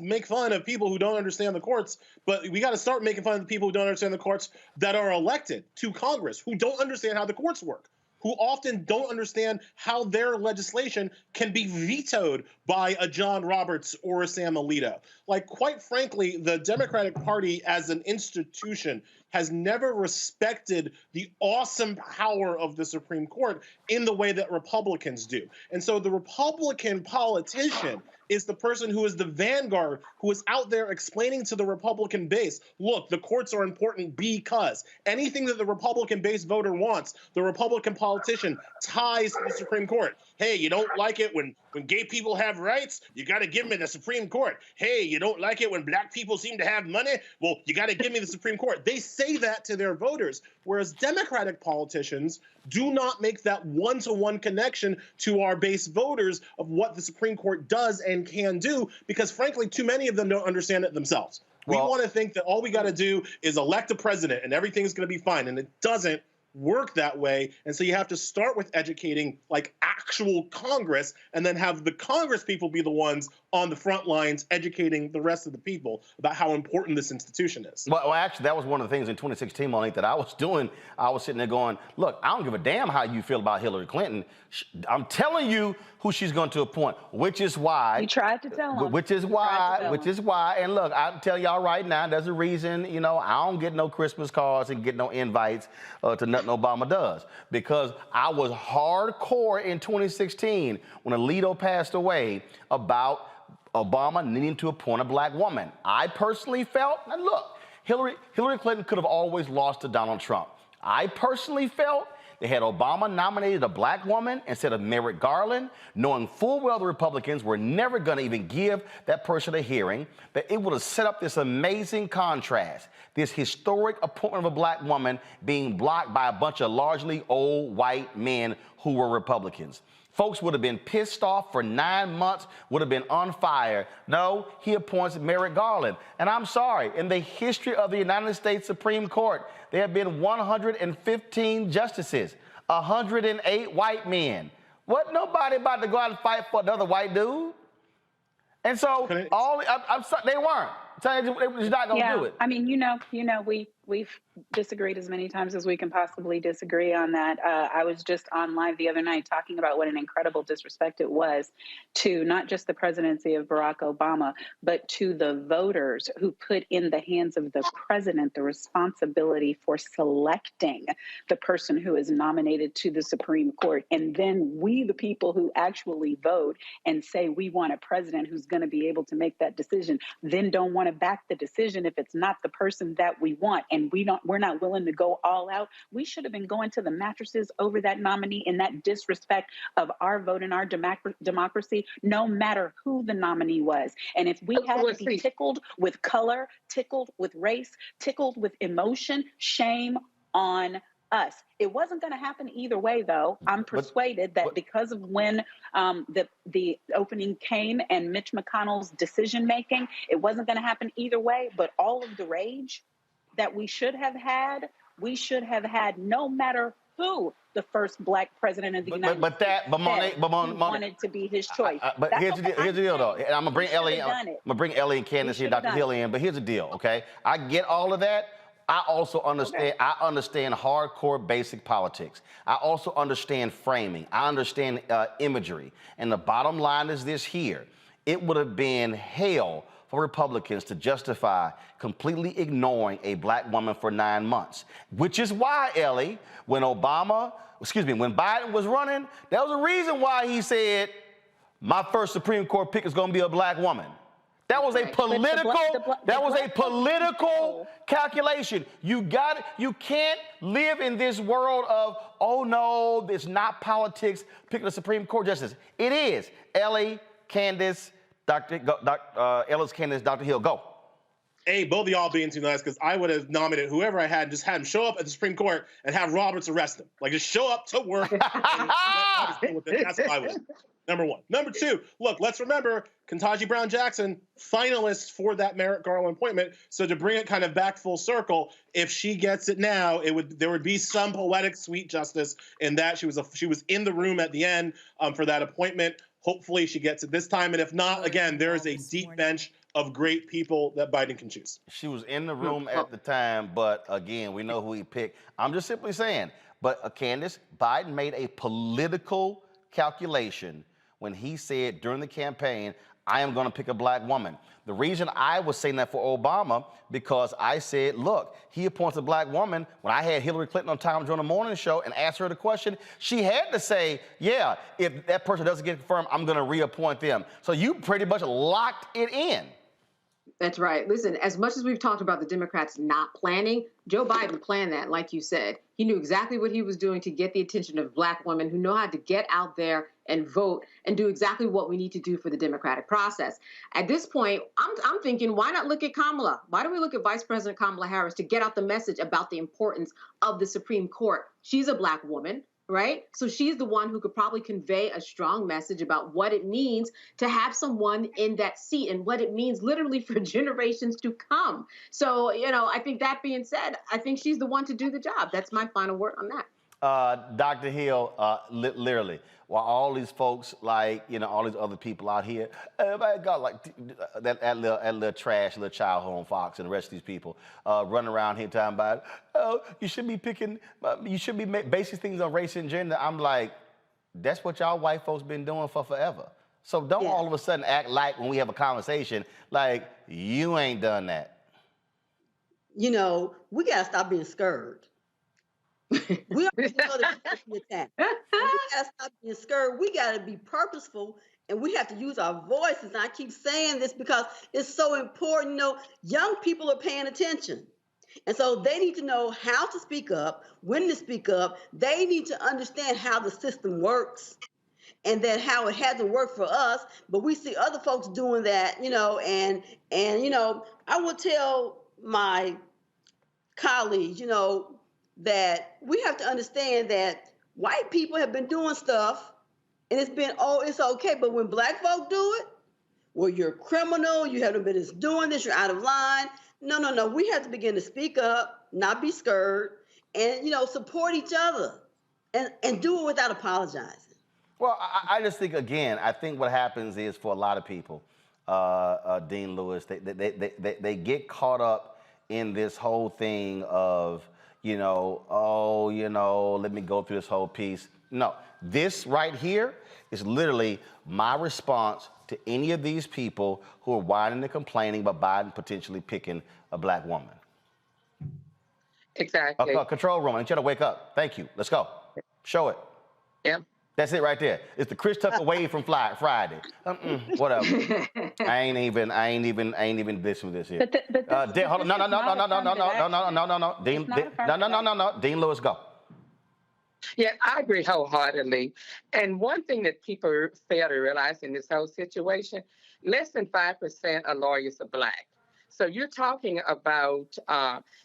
make fun of people who don't understand the courts, but we got to start making fun of the people who don't understand the courts that are elected to Congress, who don't understand how the courts work, who often don't understand how their legislation can be vetoed by a John Roberts or a Sam Alito. Like, quite frankly, the Democratic Party as an institution has never respected the awesome power of the Supreme Court in the way that Republicans do. And so the Republican politician is the person who is the vanguard, who is out there explaining to the Republican base, look, the courts are important because anything that the Republican base voter wants, the Republican politician ties to the Supreme Court. Hey, you don't like it when gay people have rights? You got to give them the Supreme Court. Hey, you don't like it when black people seem to have money? Well, you got to give me the Supreme Court. They say that to their voters, whereas Democratic politicians do not make that one-to-one connection to our base voters of what the Supreme Court does and can do, because frankly, too many of them don't understand it themselves. We want to think that all we got to do is elect a president and everything's going to be fine, and it doesn't work that way. And so you have to start with educating like actual Congress, and then have the Congress people be the ones on the front lines educating the rest of the people about how important this institution is. Well, actually, that was one of the things in 2016, Monique, that I was doing. I was sitting there going, look, I don't give a damn how you feel about Hillary Clinton. I'm telling you who she's going to appoint, which is why. You tried to tell him. Which is why. And look, I'm telling y'all right now, there's a reason, I don't get no Christmas cards and get no invites to nothing Obama does, because I was hardcore in 2016 when Alito passed away about Obama needing to appoint a black woman. I personally felt, and look, Hillary Clinton could have always lost to Donald Trump. I personally felt they had Obama nominated a black woman instead of Merrick Garland, knowing full well the Republicans were never going to even give that person a hearing, that it would have set up this amazing contrast, this historic appointment of a black woman being blocked by a bunch of largely old white men who were Republicans. Folks would have been pissed off for 9 months, would have been on fire. No, he appoints Merrick Garland. And I'm sorry, in the history of the United States Supreme Court, there have been 115 justices, 108 white men. What, nobody about to go out and fight for another white dude? And so they weren't. They're just not going to do it. I mean, we've disagreed as many times as we can possibly disagree on that. I was just on live the other night talking about what an incredible disrespect it was to not just the presidency of Barack Obama, but to the voters who put in the hands of the president the responsibility for selecting the person who is nominated to the Supreme Court. And then we, the people who actually vote and say we want a president who's going to be able to make that decision, then don't want to back the decision if it's not the person that we want. and we're not willing to go all out. We should have been going to the mattresses over that nominee in that disrespect of our vote and our democracy, no matter who the nominee was. And if we had to be tickled with color, tickled with race, tickled with emotion, shame on us. It wasn't going to happen either way, though. I'm persuaded that because of when the opening came and Mitch McConnell's decision making, it wasn't going to happen either way. But all of the rage that we should have had no matter who the first Black president of the United States wanted to be his choice. But here's the deal, though. And I'm gonna bring Ellie and Candace here, Dr. Hill in. But here's the deal, okay? I get all of that. I also understand. I understand hardcore basic politics. I also understand framing. I understand imagery. And the bottom line is this here: it would have been hell for Republicans to justify completely ignoring a Black woman for 9 months. Which is why, Ellie, when Biden was running, there was a reason why he said, "My first Supreme Court pick is going to be a Black woman." That was a political calculation. You can't live in this world of, oh no, it's not politics, picking a Supreme Court justice. It is. Ellie, Candace, Ellis, Candace, Dr. Hill, go. Hey, both of y'all being too nice, because I would have nominated whoever I had and just had him show up at the Supreme Court and have Roberts arrest him. Like, just show up to work. That's what I would. Number one. Number two, look, let's remember Ketanji Brown Jackson, finalist for that Merrick Garland appointment. So to bring it kind of back full circle, if she gets it now, there would be some poetic sweet justice in that she was in the room at the end for that appointment. Hopefully she gets it this time. And if not, again, there is a deep bench of great people that Biden can choose. She was in the room at the time, but again, we know who he picked. I'm just simply saying, but Candace, Biden made a political calculation when he said during the campaign, I am going to pick a Black woman. The reason I was saying that for Obama, because I said, look, he appoints a Black woman. When I had Hillary Clinton on Tom Jones Morning Show and asked her the question, she had to say, yeah, if that person doesn't get confirmed, I'm going to reappoint them. So you pretty much locked it in. That's right. Listen, as much as we've talked about the Democrats not planning, Joe Biden planned that, like you said. He knew exactly what he was doing to get the attention of Black women who know how to get out there and vote and do exactly what we need to do for the democratic process. At this point, I'm thinking, why not look at Kamala? Why don't we look at Vice President Kamala Harris to get out the message about the importance of the Supreme Court? She's a Black woman, right? So she's the one who could probably convey a strong message about what it means to have someone in that seat and what it means literally for generations to come. So, I think that being said, I think she's the one to do the job. That's my final word on that. Dr. Hill, literally, while all these folks, all these other people out here, everybody got that little trash, little child home Fox and the rest of these people running around here talking about, oh, you should be basing things on race and gender. I'm like, that's what y'all white folks been doing for forever. So don't all of a sudden act like when we have a conversation, like you ain't done that. We got to stop being scared. We already know that we're attacked. We gotta stop being scared. We gotta be purposeful, and we have to use our voices. And I keep saying this because it's so important. Young people are paying attention, and so they need to know how to speak up, when to speak up. They need to understand how the system works, and that how it hasn't worked for us. But we see other folks doing that, and I will tell my colleagues, that we have to understand that white people have been doing stuff and it's been, it's okay. But when Black folk do it, well, you're a criminal, you haven't been doing this, you're out of line. No. We have to begin to speak up, not be scared, and, support each other and do it without apologizing. Well, I just think, again, I think what happens is for a lot of people, Dean Lewis, they get caught up in this whole thing of, let me go through this whole piece. No, this right here is literally my response to any of these people who are whining and complaining about Biden potentially picking a Black woman. Exactly. Control room, I need you to wake up. Thank you. Let's go. Show it. Yeah. That's it right there. It's the Chris Tucker wave from Friday. Whatever. I ain't even this with this here. Hold on. No. Dean Lewis, go. Yeah, I agree wholeheartedly. And one thing that people fail to realize in this whole situation, less than 5% of lawyers are Black. So you're talking about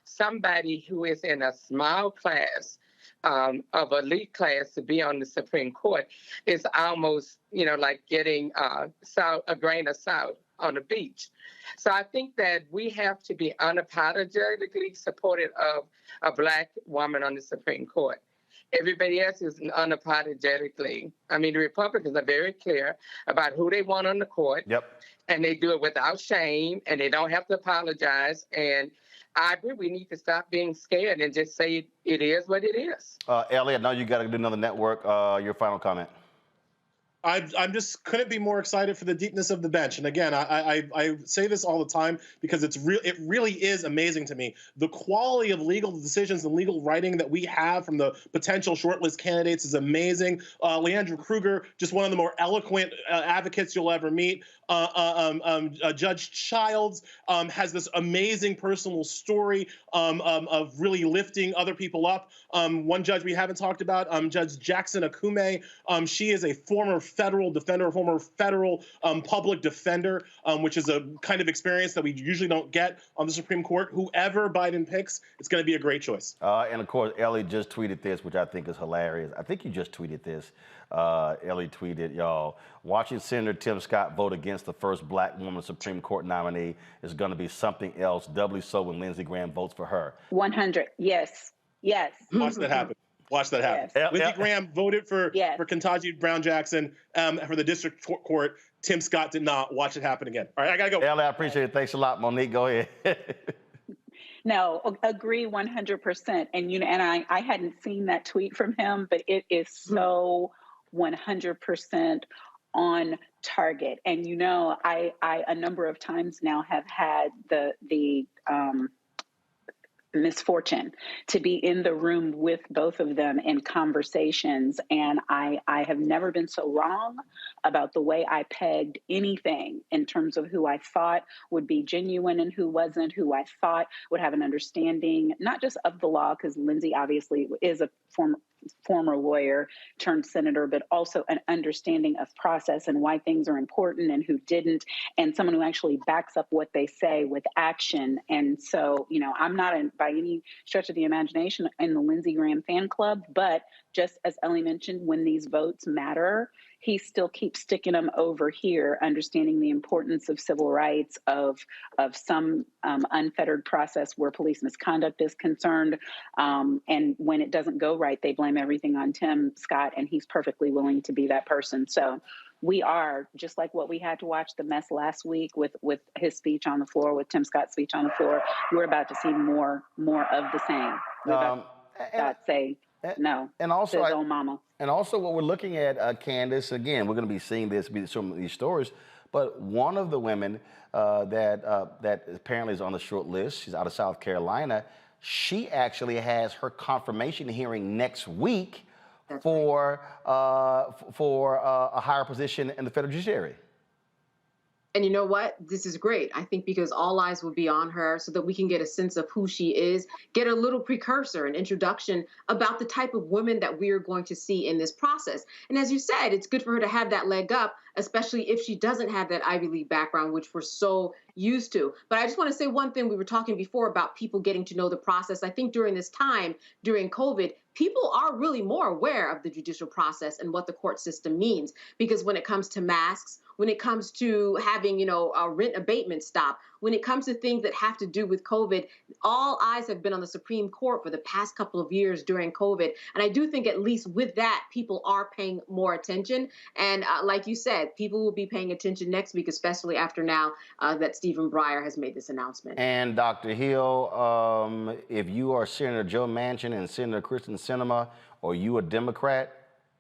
somebody who is in a small class of elite class to be on the Supreme Court is almost, like getting a grain of salt on the beach. So I think that we have to be unapologetically supportive of a Black woman on the Supreme Court. Everybody else is unapologetically. I mean, the Republicans are very clear about who they want on the court. Yep. And they do it without shame, and they don't have to apologize. And I agree, we need to stop being scared and just say it is what it is. Elliot, now you got to do another network. Your final comment. I'm just couldn't be more excited for the deepness of the bench. And again, I say this all the time because it really is amazing to me. The quality of legal decisions and legal writing that we have from the potential shortlist candidates is amazing. Leandra Kruger, just one of the more eloquent advocates you'll ever meet. Judge Childs has this amazing personal story of really lifting other people up. One judge we haven't talked about, Judge Jackson Akume. She is a former federal defender, former federal public defender, which is a kind of experience that we usually don't get on the Supreme Court. Whoever Biden picks, it's going to be a great choice. And of course, Ellie just tweeted this, which I think is hilarious. I think you just tweeted this. Ellie tweeted, y'all, watching Senator Tim Scott vote against the first Black woman Supreme Court nominee is going to be something else, doubly so when Lindsey Graham votes for her. 100, yes. Watch that happen. Watch that happen. Yes. Lindsey Graham voted for Ketanji Brown Jackson for the district court. Tim Scott did not. Watch it happen again. All right, I got to go. Ellie, I appreciate it. Thanks a lot. Monique, go ahead. No, agree 100%. And I hadn't seen that tweet from him, but it is so 100% on target. And I a number of times now have had the misfortune to be in the room with both of them in conversations. And I have never been so wrong about the way I pegged anything in terms of who I thought would be genuine and who wasn't, who I thought would have an understanding, not just of the law, because Lindsey obviously is a former lawyer turned senator, but also an understanding of process and why things are important and who didn't, and someone who actually backs up what they say with action. And so, I'm not by any stretch of the imagination in the Lindsey Graham fan club, but just as Ellie mentioned, when these votes matter, he still keeps sticking them over here, understanding the importance of civil rights, of some unfettered process where police misconduct is concerned. And when it doesn't go right, they blame everything on Tim Scott, and he's perfectly willing to be that person. So we are, just like what we had to watch the mess last week with his speech on the floor, with Tim Scott's speech on the floor, we're about to see more of the same. We're about to say no. And also, his own mama. And also what we're looking at, Candace, again, we're going to be seeing some of these stories, but one of the women that apparently is on the short list, she's out of South Carolina, she actually has her confirmation hearing next week for a higher position in the federal judiciary. And you know what? This is great. I think because all eyes will be on her so that we can get a sense of who she is, get a little precursor, an introduction about the type of women that we are going to see in this process. And as you said, it's good for her to have that leg up, especially if she doesn't have that Ivy League background, which we're so used to. But I just want to say one thing. We were talking before about people getting to know the process. I think during this time, during COVID, people are really more aware of the judicial process and what the court system means. Because when it comes to masks, when it comes to having, a rent abatement stop, when it comes to things that have to do with COVID, all eyes have been on the Supreme Court for the past couple of years during COVID. And I do think at least with that, people are paying more attention. And like you said, people will be paying attention next week, especially after now that Stephen Breyer has made this announcement. And Dr. Hill, if you are Senator Joe Manchin and Senator Kristen Sinema, or you a Democrat,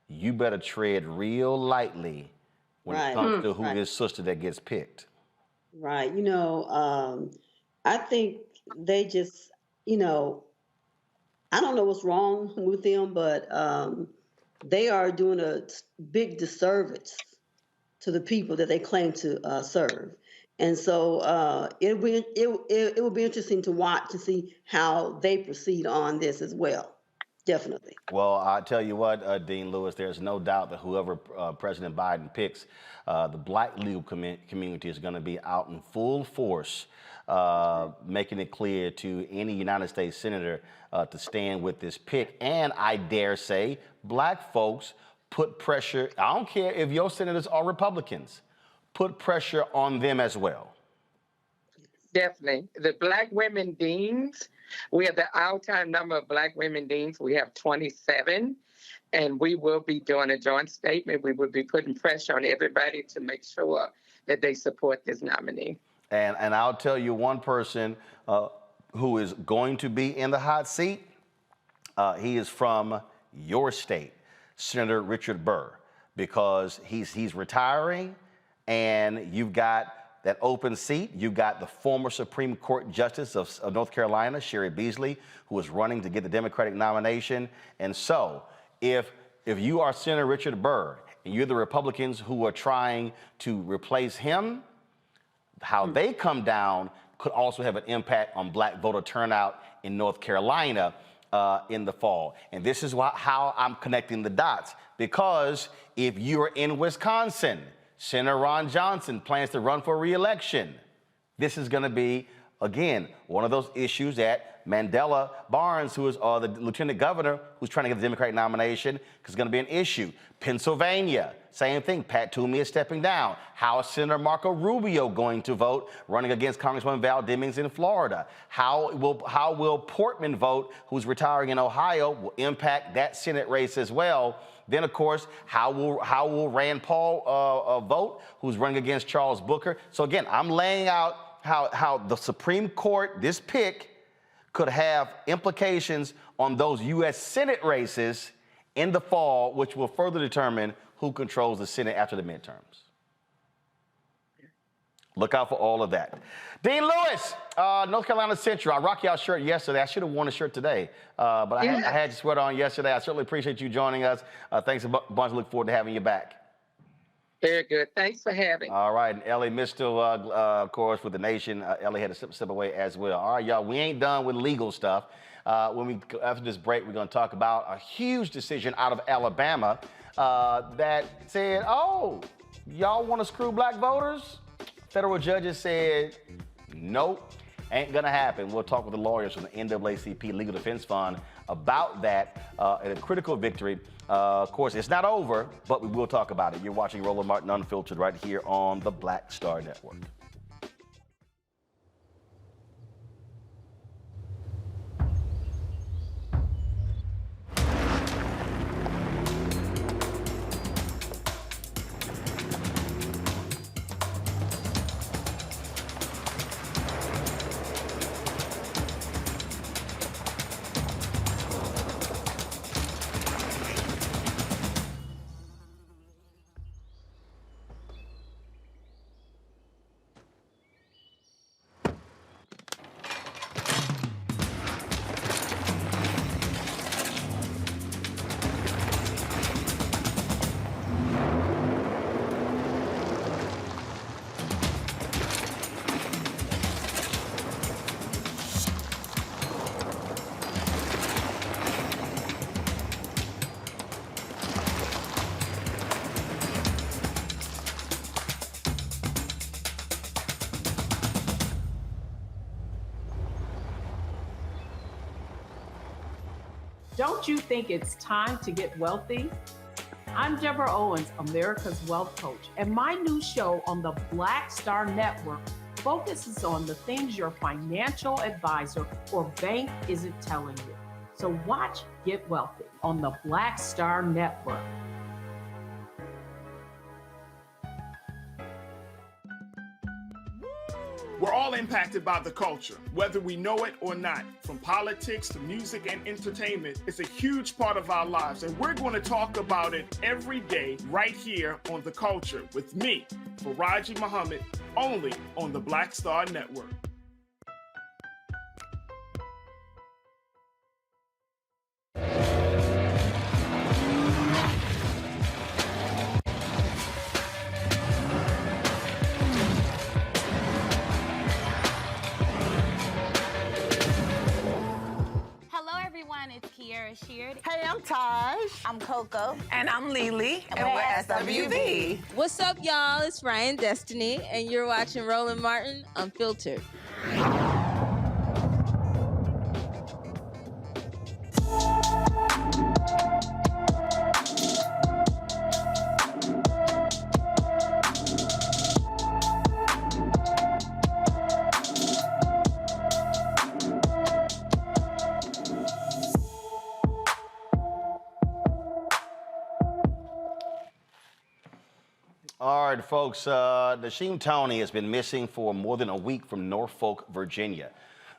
you better tread real lightly when it comes to who this sister that gets picked. Right. I think they just, I don't know what's wrong with them, but they are doing a big disservice to the people that they claim to serve. And so it will be interesting to watch and see how they proceed on this as well. Definitely. Well, I tell you what, Dean Lewis, there's no doubt that whoever President Biden picks, the black legal community is going to be out in full force, making it clear to any United States senator to stand with this pick. And I dare say, black folks put pressure. I don't care if your senators are Republicans, put pressure on them as well. Definitely. The black women deans, we have the all-time number of black women deans. We have 27, and we will be doing a joint statement. We will be putting pressure on everybody to make sure that they support this nominee. And I'll tell you one person who is going to be in the hot seat. He is from your state, Senator Richard Burr, because he's retiring, and you've got that open seat. You've got the former Supreme Court Justice of North Carolina, Sherry Beasley, who is running to get the Democratic nomination. And so if you are Senator Richard Burr and you're the Republicans who are trying to replace him, how they come down could also have an impact on black voter turnout in North Carolina in the fall. And this is how I'm connecting the dots, because if you're in Wisconsin, Senator Ron Johnson plans to run for re-election. This is going to be, again, one of those issues that Mandela Barnes, who is the lieutenant governor, who's trying to get the Democratic nomination, is going to be an issue. Pennsylvania, same thing. Pat Toomey is stepping down. How is Senator Marco Rubio going to vote, running against Congressman Val Demings in Florida? How will Portman vote, who's retiring in Ohio, will impact that Senate race as well. Then, of course, how will Rand Paul vote, who's running against Charles Booker? So again, I'm laying out how the Supreme Court, this pick, could have implications on those U.S. Senate races in the fall, which will further determine who controls the Senate after the midterms. Look out for all of that. Dean Lewis, North Carolina Central. I rocked y'all shirt yesterday. I should have worn a shirt today, but I had your sweater on yesterday. I certainly appreciate you joining us. Thanks a bunch. Look forward to having you back. Very good. Thanks for having me. All right, and Ellie Mistel, of course, with the Nation. Ellie had to step away as well. All right, y'all, we ain't done with legal stuff. After this break, we're going to talk about a huge decision out of Alabama that said, oh, y'all want to screw black voters? Federal judges said, nope, ain't gonna happen. We'll talk with the lawyers from the NAACP Legal Defense Fund about that and a critical victory. Of course, it's not over, but we will talk about it. You're watching Roland Martin Unfiltered right here on the Black Star Network. Don't you think it's time to get wealthy? I'm Deborah Owens, America's Wealth Coach, and my new show on the Black Star Network focuses on the things your financial advisor or bank isn't telling you. So watch Get Wealthy on the Black Star Network. We're all impacted by the culture, whether we know it or not. From politics to music and entertainment, it's a huge part of our lives, and we're going to talk about it every day right here on The Culture with me, Faraji Muhammad, only on the Black Star Network. Sheard. Hey, I'm Taj. I'm Coco. And I'm Lily. And we're SWV. What's up, y'all? It's Ryan Destiny, and you're watching Roland Martin Unfiltered. All right, folks, Nasheem Toney has been missing for more than a week from Norfolk, Virginia.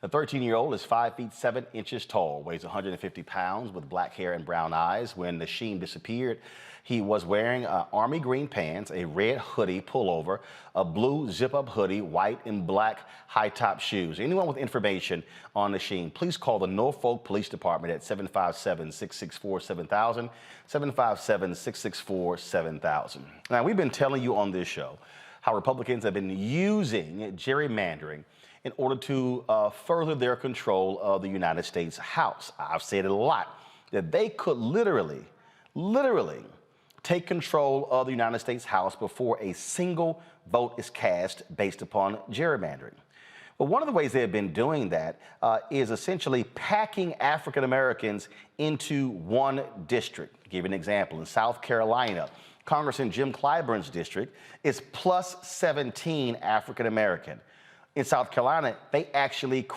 The 13-year-old is 5 feet 7 inches tall, weighs 150 pounds, with black hair and brown eyes. When Nasheem disappeared, he was wearing army green pants, a red hoodie pullover, a blue zip-up hoodie, white and black high-top shoes. Anyone with information on Nasheem, please call the Norfolk Police Department at 757-664-7000, 757-664-7000. Now, we've been telling you on this show how Republicans have been using gerrymandering in order to further their control of the United States House. I've said it a lot, that they could literally take control of the United States House before a single vote is cast based upon gerrymandering. But one of the ways they have been doing that is essentially packing African Americans into one district. I'll give you an example. In South Carolina, Congressman Jim Clyburn's district is plus 17 African American. In South Carolina, they actually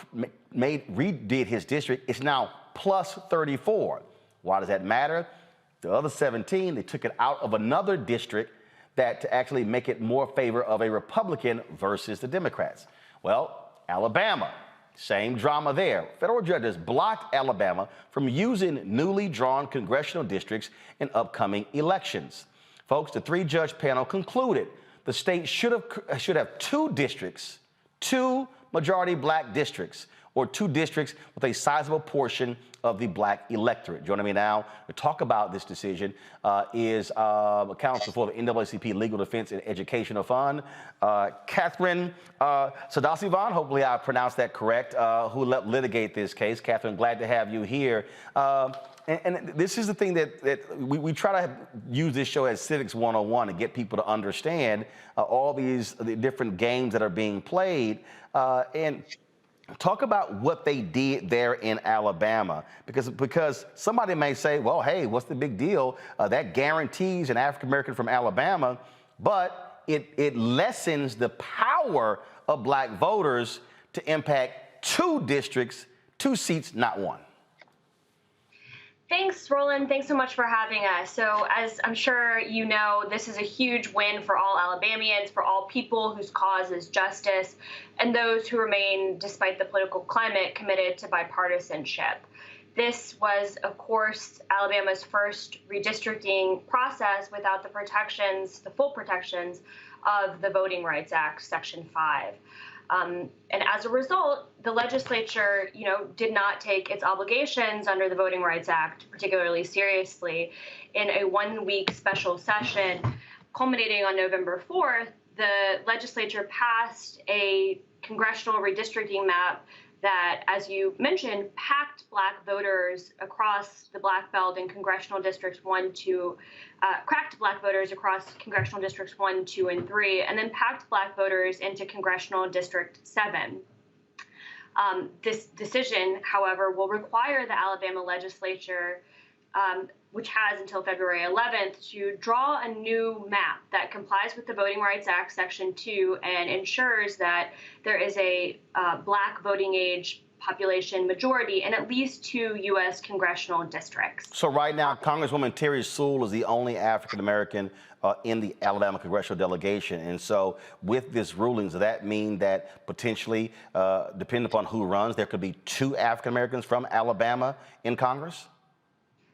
redid his district. It's now plus 34. Why does that matter? The other 17, they took it out of another district to actually make it more favor of a Republican versus the Democrats. Well, Alabama, same drama there. Federal judges blocked Alabama from using newly drawn congressional districts in upcoming elections. Folks, the three-judge panel concluded the state should have two districts, two majority black districts, or two districts with a sizable portion of the black electorate. Joining me now to talk about this decision is counsel for the NAACP Legal Defense and Educational Fund, Catherine Sadasivan, hopefully I pronounced that correct, who helped litigate this case. Catherine, glad to have you here. And this is the thing that we try to use this show as Civics 101 to get people to understand all the different games that are being played. And talk about what they did there in Alabama, because somebody may say, well, hey, what's the big deal? That guarantees an African American from Alabama, but it lessens the power of black voters to impact two districts, two seats, not one. Thanks, Roland. Thanks so much for having us. So as I'm sure you know, this is a huge win for all Alabamians, for all people whose cause is justice, and those who remain, despite the political climate, committed to bipartisanship. This was, of course, Alabama's first redistricting process without the protections, the full protections of the Voting Rights Act, Section 5. And as a result, the legislature, did not take its obligations under the Voting Rights Act particularly seriously. In a one-week special session culminating on November 4th, the legislature passed a congressional redistricting map that, as you mentioned, packed black voters across the Black Belt in congressional districts 1, 2, cracked black voters across congressional districts 1, 2, and 3, and then packed black voters into congressional district 7. This decision, however, will require the Alabama legislature, which has until February 11th, to draw a new map that complies with the Voting Rights Act, Section 2, and ensures that there is a black voting age population majority in at least 2 U.S. congressional districts. So right now, Congresswoman Terry Sewell is the only African-American in the Alabama congressional delegation. And so with this ruling, does that mean that potentially, depending upon who runs, there could be 2 African-Americans from Alabama in Congress?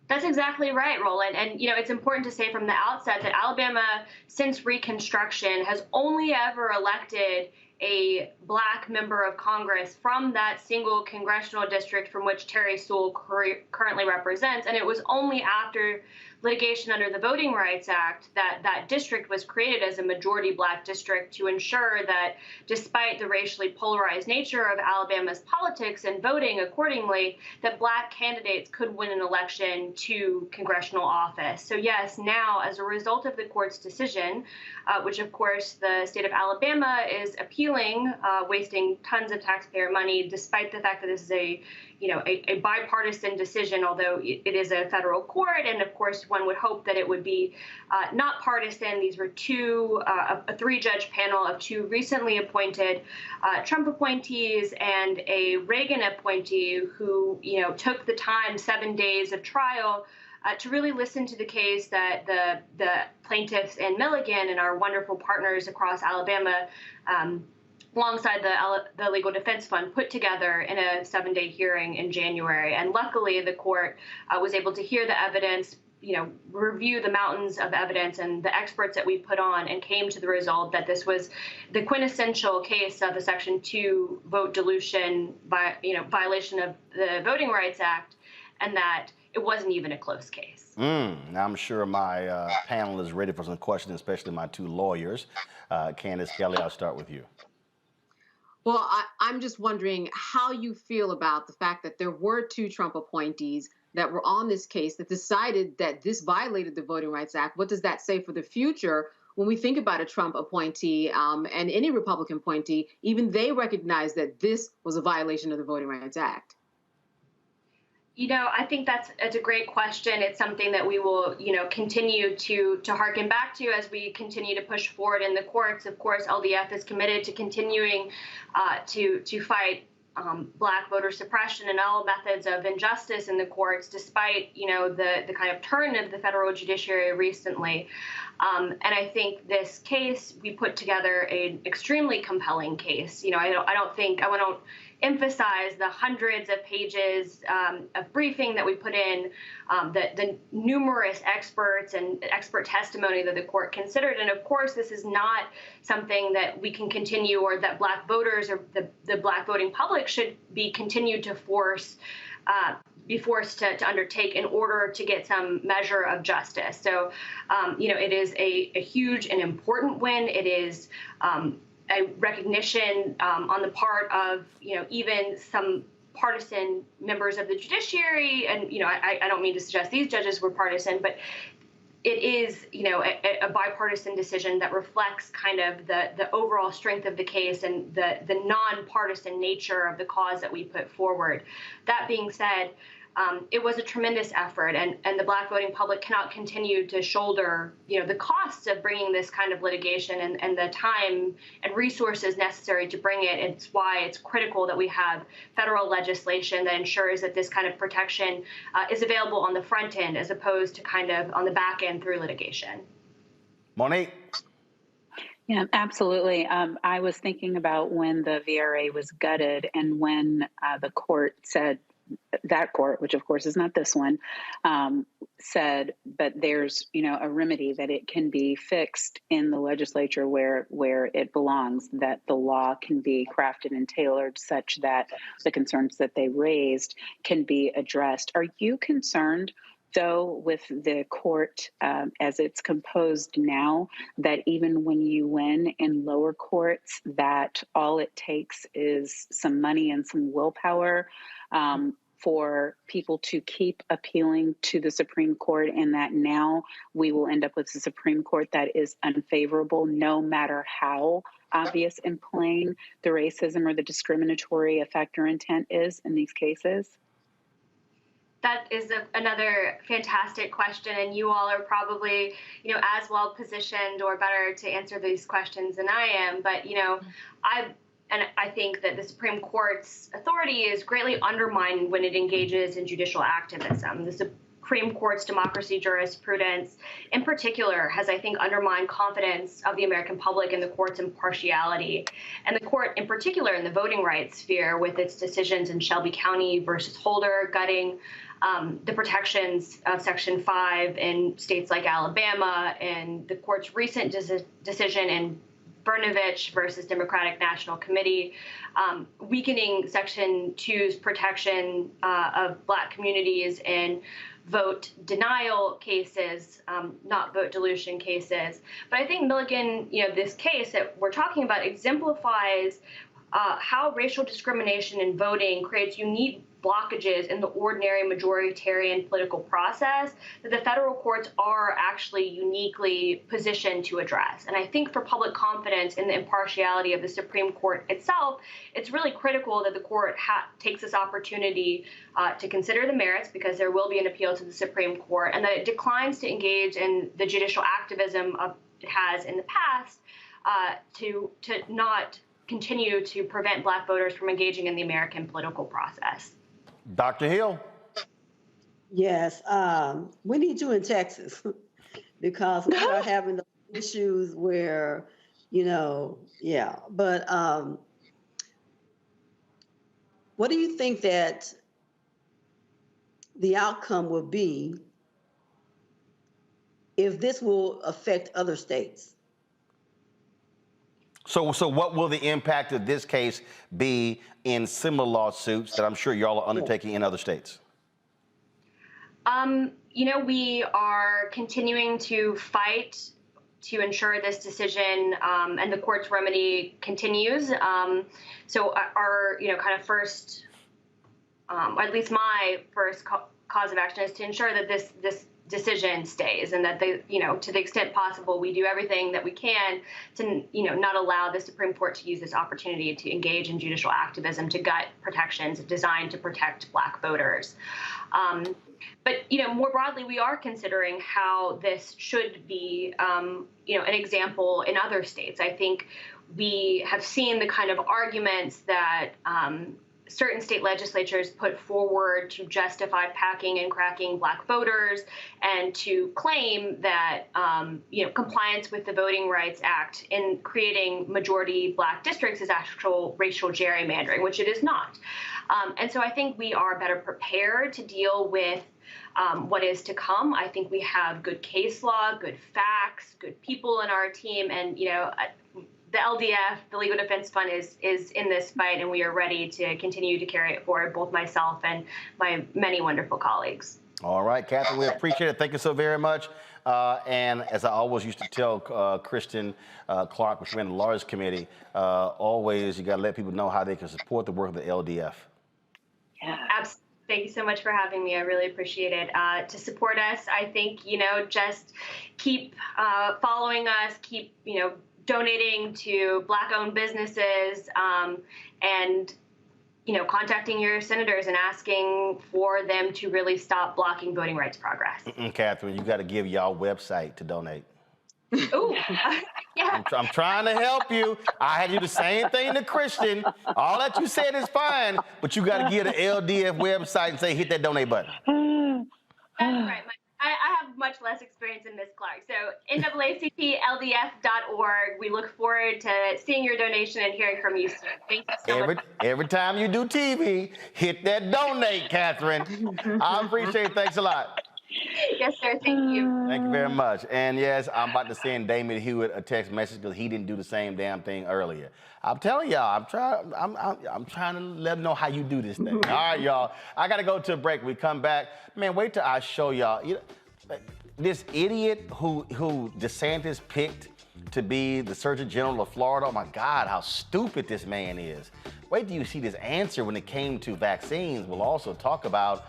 That's exactly right, Roland. And, it's important to say from the outset that Alabama, since Reconstruction, has only ever elected a black member of Congress from that single congressional district from which Terry Sewell currently represents. And it was only after litigation under the Voting Rights Act, that district was created as a majority Black district to ensure that despite the racially polarized nature of Alabama's politics and voting accordingly, that Black candidates could win an election to congressional office. So yes, now as a result of the court's decision, which of course the state of Alabama is appealing, wasting tons of taxpayer money, despite the fact that this is a bipartisan decision, although it is a federal court, and of course one would hope that it would be not partisan. These were a three-judge panel of two recently appointed Trump appointees and a Reagan appointee who took the time, 7 days of trial, to really listen to the case that the plaintiffs in Milligan and our wonderful partners across Alabama, alongside the Legal Defense Fund, put together in a 7-day hearing in January. And luckily, the court was able to hear the evidence, review the mountains of evidence and the experts that we put on, and came to the result that this was the quintessential case of a Section 2 vote dilution violation of the Voting Rights Act, and that it wasn't even a close case. Now I'm sure my panel is ready for some questions, especially my two lawyers. Candace, Kelly, I'll start with you. Well, I'm just wondering how you feel about the fact that there were two Trump appointees that were on this case that decided that this violated the Voting Rights Act. What does that say for the future when we think about a Trump appointee and any Republican appointee? Even they recognize that this was a violation of the Voting Rights Act. I think it's a great question. It's something that we will, continue to harken back to as we continue to push forward in the courts. Of course, LDF is committed to continuing to fight Black voter suppression and all methods of injustice in the courts, despite, the kind of turn of the federal judiciary recently. And I think this case, we put together an extremely compelling case. I don't emphasize the hundreds of pages of briefing that we put in, the numerous experts and expert testimony that the court considered. And of course, this is not something that we can continue, or that Black voters or the Black voting public should be continued to be forced to undertake in order to get some measure of justice. So, it is a huge and important win. It is a recognition on the part of, even some partisan members of the judiciary. And, I don't mean to suggest these judges were partisan, but it is, a bipartisan decision that reflects kind of the overall strength of the case and the nonpartisan nature of the cause that we put forward. That being said, it was a tremendous effort, and the Black voting public cannot continue to shoulder, the costs of bringing this kind of litigation and the time and resources necessary to bring it. It's why it's critical that we have federal legislation that ensures that this kind of protection is available on the front end as opposed to kind of on the back end through litigation. Monique? Yeah, absolutely. I was thinking about when the VRA was gutted and when the court said, that court, which of course is not this one, said, but there's, a remedy that it can be fixed in the legislature where it belongs, that the law can be crafted and tailored such that the concerns that they raised can be addressed. Are you concerned, though, with the court as it's composed now, that even when you win in lower courts, that all it takes is some money and some willpower for people to keep appealing to the Supreme Court, and that now we will end up with a Supreme Court that is unfavorable, no matter how obvious and plain the racism or the discriminatory effect or intent is in these cases? That is another fantastic question, and you all are probably, as well positioned or better to answer these questions than I am. But, I think that the Supreme Court's authority is greatly undermined when it engages in judicial activism. The Supreme Court's democracy jurisprudence, in particular, has, I think, undermined confidence of the American public in the court's impartiality. And the court, in particular, in the voting rights sphere, with its decisions in Shelby County versus Holder, gutting the protections of Section 5 in states like Alabama, and the court's recent decision in Brnovich versus Democratic National Committee, weakening Section 2's protection of Black communities in vote denial cases, not vote dilution cases. But I think Milligan, this case that we're talking about exemplifies how racial discrimination in voting creates unique blockages in the ordinary majoritarian political process that the federal courts are actually uniquely positioned to address. And I think for public confidence in the impartiality of the Supreme Court itself, it's really critical that the court takes this opportunity to consider the merits, because there will be an appeal to the Supreme Court, and that it declines to engage in the judicial activism it has in the past to not continue to prevent Black voters from engaging in the American political process. Dr. Hill. Yes, we need you in Texas because we are having the issues where, yeah. But what do you think that the outcome will be if this will affect other states? So what will the impact of this case be in similar lawsuits that I'm sure y'all are undertaking in other states? We are continuing to fight to ensure this decision and the court's remedy continues. So our, kind of first, at least my first cause of action is to ensure that this decision stays, and that to the extent possible, we do everything that we can to, not allow the Supreme Court to use this opportunity to engage in judicial activism to gut protections designed to protect Black voters. But, more broadly, we are considering how this should be, an example in other states. I think we have seen the kind of arguments that certain state legislatures put forward to justify packing and cracking Black voters, and to claim that, compliance with the Voting Rights Act in creating majority Black districts is actual racial gerrymandering, which it is not. And so I think we are better prepared to deal with what is to come. I think we have good case law, good facts, good people in our team, and, the LDF, the Legal Defense Fund, is in this fight, and we are ready to continue to carry it forward, both myself and my many wonderful colleagues. All right, Catherine, we appreciate it. Thank you so very much. And as I always used to tell Kristen Clark, which ran the Lawyers Committee, always you got to let people know how they can support the work of the LDF. Yeah, absolutely. Thank you so much for having me. I really appreciate it. To support us, I think, just keep following us, keep, donating to Black-owned businesses, and, contacting your senators and asking for them to really stop blocking voting rights progress. Catherine, you got to give y'all website to donate. Ooh, yeah. I'm trying to help you. I had you the same thing to Christian. All that you said is fine, but you got to give the LDF website and say, hit that donate button. That's right. I have much less experience than Ms. Clark. So NAACPLDF.org. We look forward to seeing your donation and hearing from you soon. Thank you so much. Every time you do TV, hit that donate, Catherine. I appreciate it. Thanks a lot. Yes, sir. Thank you. Thank you very much. And yes, I'm about to send Damon Hewitt a text message because he didn't do the same damn thing earlier. I'm telling y'all, I'm trying to let them know how you do this thing. All right, y'all. I got to go to a break. We come back. Man, wait till I show y'all. This idiot who DeSantis picked to be the Surgeon General of Florida. Oh my God, how stupid this man is. Wait till you see this answer when it came to vaccines. We'll also talk about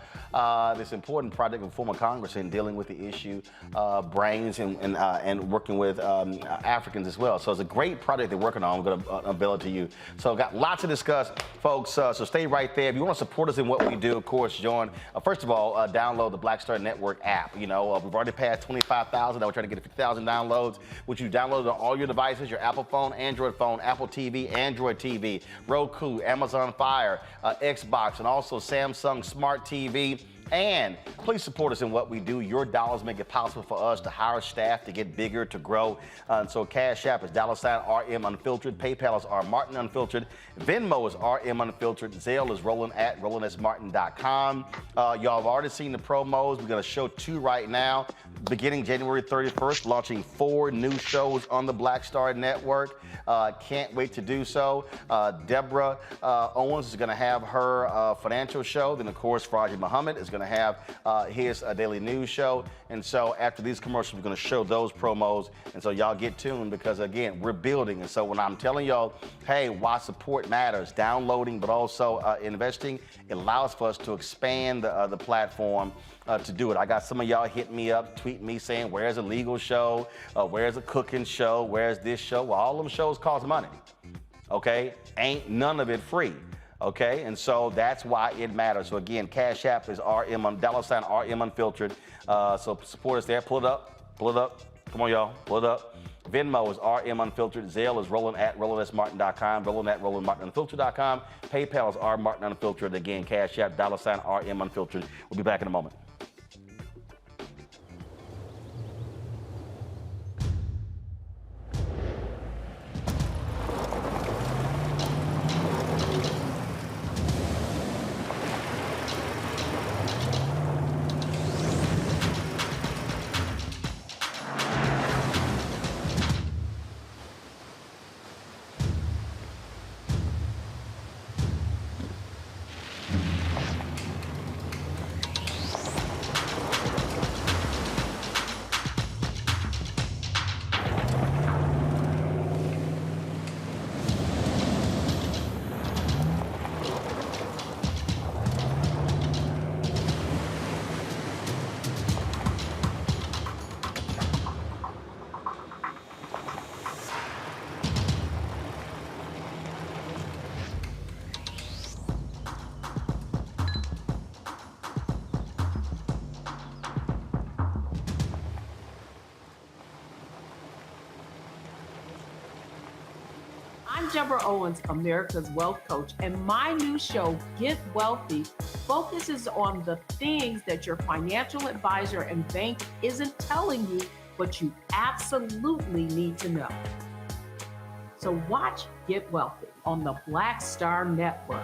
this important project of former Congressman dealing with the issue of brains and working with Africans as well. So it's a great project they're working on. I'm going to unveil it to you. So got lots to discuss, folks. So stay right there. If you want to support us in what we do, of course, join. First of all, download the Black Star Network app. We've already passed 25,000. Now we're trying to get to 50,000 downloads, which you download on all your devices, your Apple phone, Android phone, Apple TV, Android TV, Roku, Amazon Fire, Xbox, and also Samsung Smart TV. And please support us in what we do. Your dollars make it possible for us to hire staff, to get bigger, to grow. And so Cash App is $RM Unfiltered. PayPal is R Martin Unfiltered. Venmo is RM Unfiltered. Zelle is Roland@RolandSMartin.com. Y'all have already seen the promos. We're going to show 2 right now. Beginning January 31st, launching 4 new shows on the Black Star Network. Can't wait to do so. Deborah Owens is going to have her financial show. Then, of course, Faraji Muhammad is going to have his daily news show. And so after these commercials, we're going to show those promos. And so y'all get tuned because, again, we're building. And so when I'm telling y'all, hey, why support matters, downloading but also investing, it allows for us to expand the platform to do it. I got some of y'all hitting me up, tweeting me saying, where's a legal show? Where's a cooking show? Where's this show? Well, all them shows cost money, okay? Ain't none of it free, okay? And so that's why it matters. So again, Cash App is RM Unfiltered. So support us there. Pull it up. Come on, y'all. Pull it up. Venmo is RM Unfiltered. Zelle is Roland@RolandSMartin.com. Roland@RolandMartinUnfiltered.com. PayPal is R Martin Unfiltered. Again, Cash App $RM Unfiltered. We'll be back in a moment. I'm Deborah Owens, America's Wealth Coach, and my new show, Get Wealthy, focuses on the things that your financial advisor and bank isn't telling you, but you absolutely need to know. So watch Get Wealthy on the Black Star Network.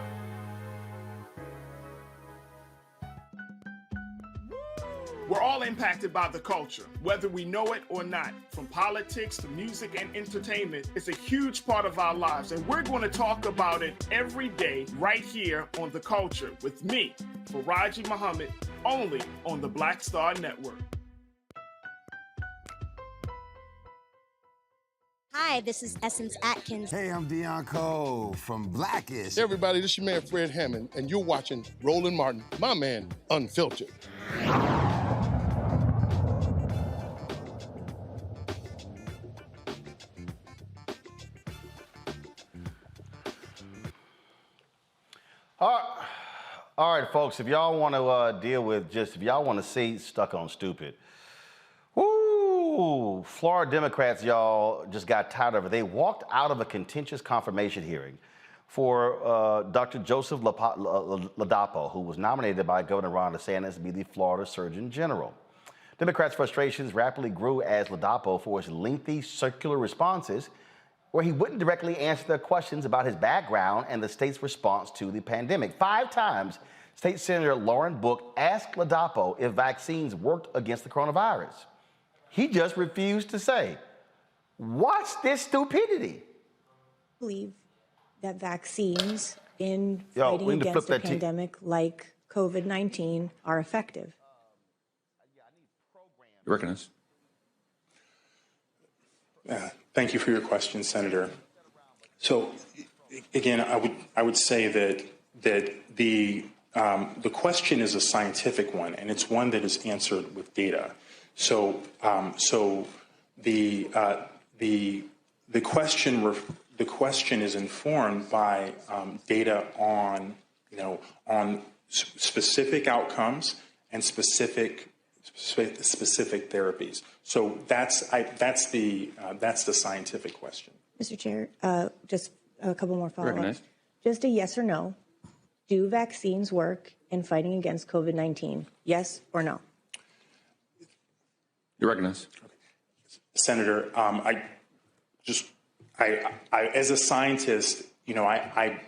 We're all impacted by the culture, whether we know it or not. From politics to music and entertainment, it's a huge part of our lives, and we're going to talk about it every day right here on The Culture with me, Faraji Muhammad, only on the Black Star Network. Hi, this is Essence Atkins. Hey, I'm Deion Cole from Blackish. Hey everybody, this is your man Fred Hammond, and you're watching Roland Martin, my man, Unfiltered. All right, folks, if y'all want to deal with if y'all want to see Stuck on Stupid, woo, Florida Democrats, y'all, just got tired of it. They walked out of a contentious confirmation hearing for Dr. Joseph Ladapo, who was nominated by Governor Ron DeSantis to be the Florida Surgeon General. Democrats' frustrations rapidly grew as Ladapo, for his lengthy circular responses, where he wouldn't directly answer their questions about his background and the state's response to the pandemic. 5 times, State Senator Lauren Book asked Ladapo if vaccines worked against the coronavirus. He just refused to say. What's this stupidity? I believe that vaccines in fighting against a pandemic like COVID-19 are effective. You recognize? Thank you for your question, Senator. So, again, I would say that the question is a scientific one, and it's one that is answered with data. So, the question is informed by data on specific outcomes and specific therapies. So that's the scientific question. Mr. Chair, just a couple more follow-ups. Just a yes or no. Do vaccines work in fighting against COVID-19? Yes or no? You're recognized. Senator, I as a scientist, I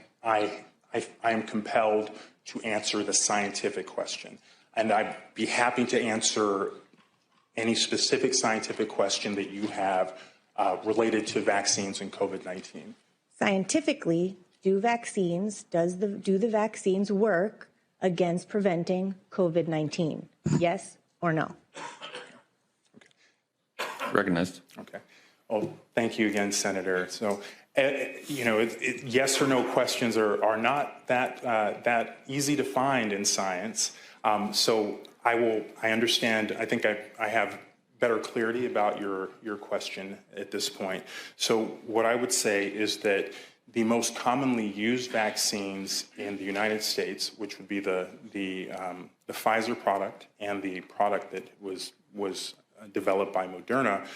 am compelled to answer the scientific question, and I'd be happy to answer any specific scientific question that you have related to vaccines and COVID-19. Scientifically, do the vaccines work against preventing COVID-19? Yes or no? Recognized. Okay. Well, thank you again, Senator. So, yes or no questions are not that easy to find in science. So I understand. I think I have better clarity about your question at this point. So what I would say is that the most commonly used vaccines in the United States, which would be the Pfizer product and the product that was developed by Moderna,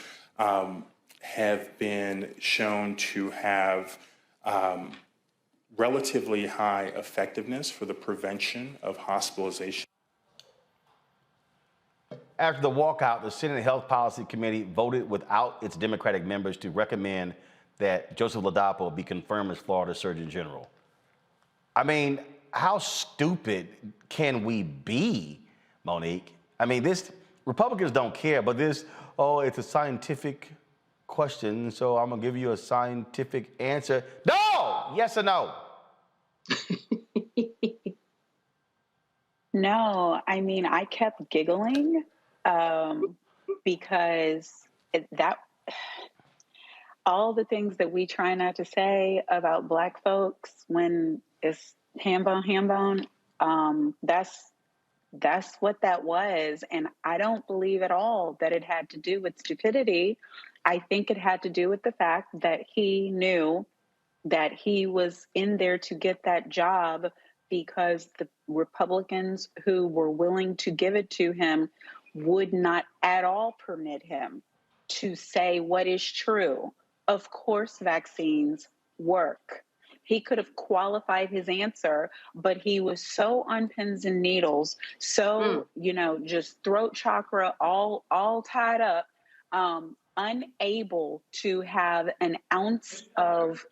have been shown to have relatively high effectiveness for the prevention of hospitalization. After the walkout, the Senate Health Policy Committee voted without its Democratic members to recommend that Joseph Ladapo be confirmed as Florida Surgeon General. I mean, how stupid can we be, Monique? I mean, Republicans don't care, but it's a scientific question, so I'm gonna give you a scientific answer. No! Yes or no? No, I mean, I kept giggling because all the things that we try not to say about Black folks when it's ham bone, that's what that was. And I don't believe at all that it had to do with stupidity. I think it had to do with the fact that he knew that he was in there to get that job because the Republicans who were willing to give it to him would not at all permit him to say what is true. Of course, vaccines work. He could have qualified his answer, but he was so on pins and needles, so, just throat chakra all tied up, unable to have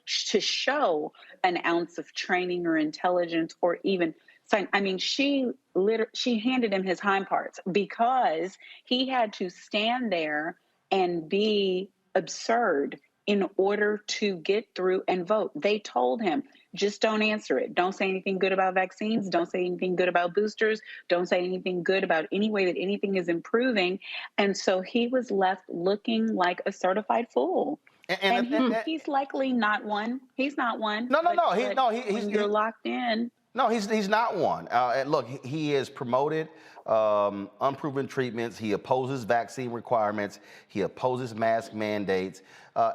to show an ounce of training or intelligence or even sign. I mean, she handed him his hind parts because he had to stand there and be absurd in order to get through and vote. They told him, just don't answer it. Don't say anything good about vaccines. Don't say anything good about boosters. Don't say anything good about any way that anything is improving. And so he was left looking like a certified fool. And he's likely not one. He's not one. No. You're locked in. No, he's not one. Look, he has promoted unproven treatments. He opposes vaccine requirements. He opposes mask mandates.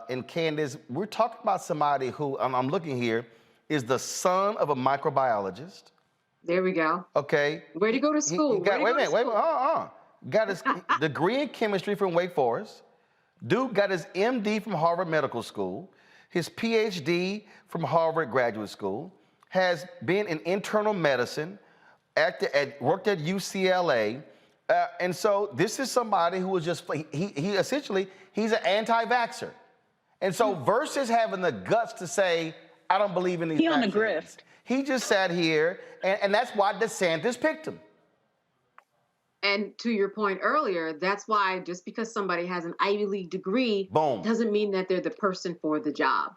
And Candace, we're talking about somebody who, I'm looking here, is the son of a microbiologist. There we go. Okay. Where'd he go to school? Wait a minute. Got his degree in chemistry from Wake Forest. Dude got his MD from Harvard Medical School, his PhD from Harvard Graduate School, has been in internal medicine, worked at UCLA, and so this is somebody who was he's an anti-vaxxer. And so versus having the guts to say, I don't believe in these vaccines, on the grift. He just sat here, and that's why DeSantis picked him. And to your point earlier, that's why just because somebody has an Ivy League degree doesn't mean that they're the person for the job.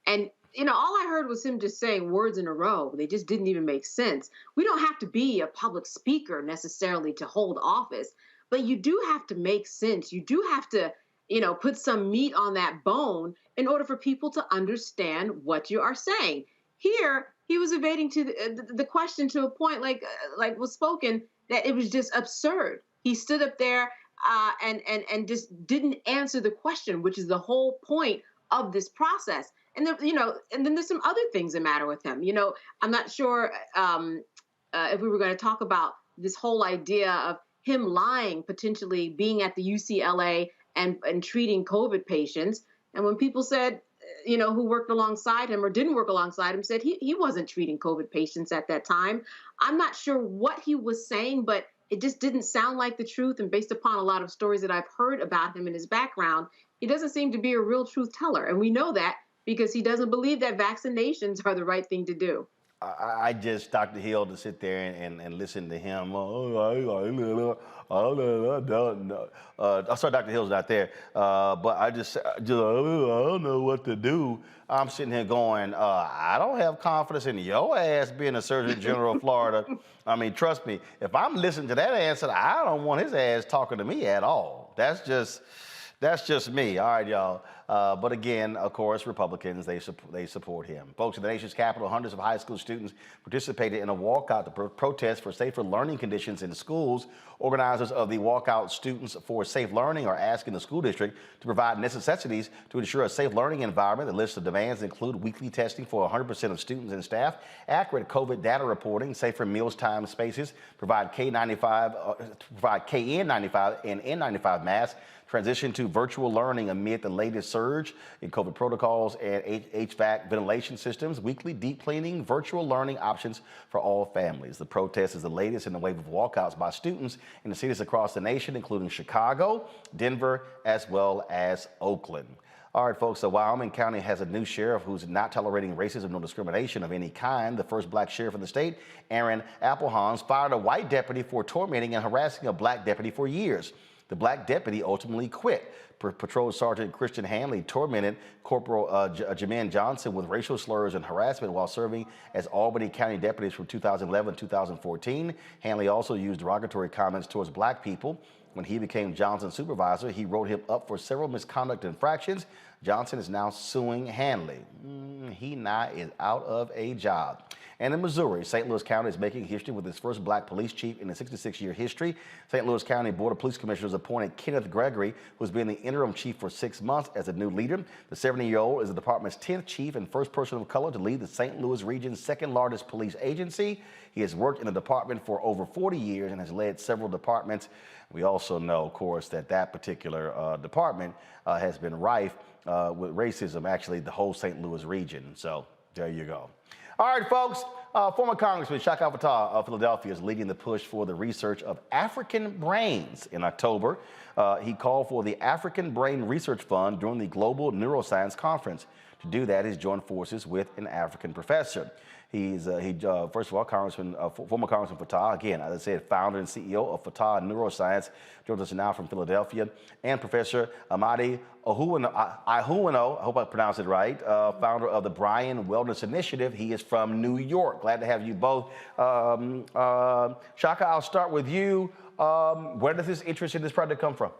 And all I heard was him just saying words in a row. They just didn't even make sense. We don't have to be a public speaker necessarily to hold office, but you do have to make sense. You do have to, put some meat on that bone in order for people to understand what you are saying. Here, he was evading to the question to a point like was spoken that it was just absurd. He stood up there and just didn't answer the question, which is the whole point of this process. And then there's some other things that matter with him. I'm not sure if we were going to talk about this whole idea of him lying, potentially being at the UCLA and treating COVID patients. And when people said, who worked alongside him or didn't work alongside him, said he wasn't treating COVID patients at that time. I'm not sure what he was saying, but it just didn't sound like the truth. And based upon a lot of stories that I've heard about him and his background, he doesn't seem to be a real truth teller. And we know that because he doesn't believe that vaccinations are the right thing to do. I just Dr. Hill to sit there and listen to him. I'm sorry, Dr. Hill's not there, but I don't know what to do. I'm sitting here going, I don't have confidence in your ass being a Surgeon General of Florida. I mean, trust me, if I'm listening to that answer, I don't want his ass talking to me at all. That's just me. All right, y'all. But again, of course, Republicans, they support him. Folks, in the nation's capital, hundreds of high school students participated in a walkout to protest for safer learning conditions in schools. Organizers of the Walkout Students for Safe Learning are asking the school district to provide necessities to ensure a safe learning environment. The list of demands include weekly testing for 100% of students and staff, accurate COVID data reporting, safer mealtime spaces, provide KN95 and N95 masks, transition to virtual learning amid the latest surge in COVID protocols and HVAC ventilation systems, weekly deep cleaning, virtual learning options for all families. The protest is the latest in a wave of walkouts by students in the cities across the nation, including Chicago, Denver, as well as Oakland. All right, folks, so Wyoming County has a new sheriff who's not tolerating racism nor discrimination of any kind. The first black sheriff in the state, Aaron Applehans, fired a white deputy for tormenting and harassing a black deputy for years. The black deputy ultimately quit. Patrol Sergeant Christian Hanley tormented Corporal Jermaine Johnson with racial slurs and harassment while serving as Albany County deputies from 2011 to 2014. Hanley also used derogatory comments towards black people. When he became Johnson's supervisor, he wrote him up for several misconduct infractions. Johnson is now suing Hanley. He now is out of a job. And in Missouri, St. Louis County is making history with its first black police chief in a 66-year history. St. Louis County Board of Police Commissioners appointed Kenneth Gregory, who's been the interim chief for 6 months, as a new leader. The 70-year-old is the department's 10th chief and first person of color to lead the St. Louis region's second largest police agency. He has worked in the department for over 40 years and has led several departments. We also know, of course, that particular department has been rife with racism, actually, the whole St. Louis region. So there you go. All right, folks, former Congressman Shaka Fattah of Philadelphia is leading the push for the research of African brains. In October, he called for the African Brain Research Fund during the Global Neuroscience Conference. To do that, he's joined forces with an African professor. First of all, former Congressman Fattah, again, as I said, founder and CEO of Fattah Neuroscience, joins us now from Philadelphia, and Professor Amadi Ohuwano, I hope I pronounced it right, founder of the Brian Wellness Initiative. He is from New York. Glad to have you both. Shaka, I'll start with you. Where does this interest in this project come from?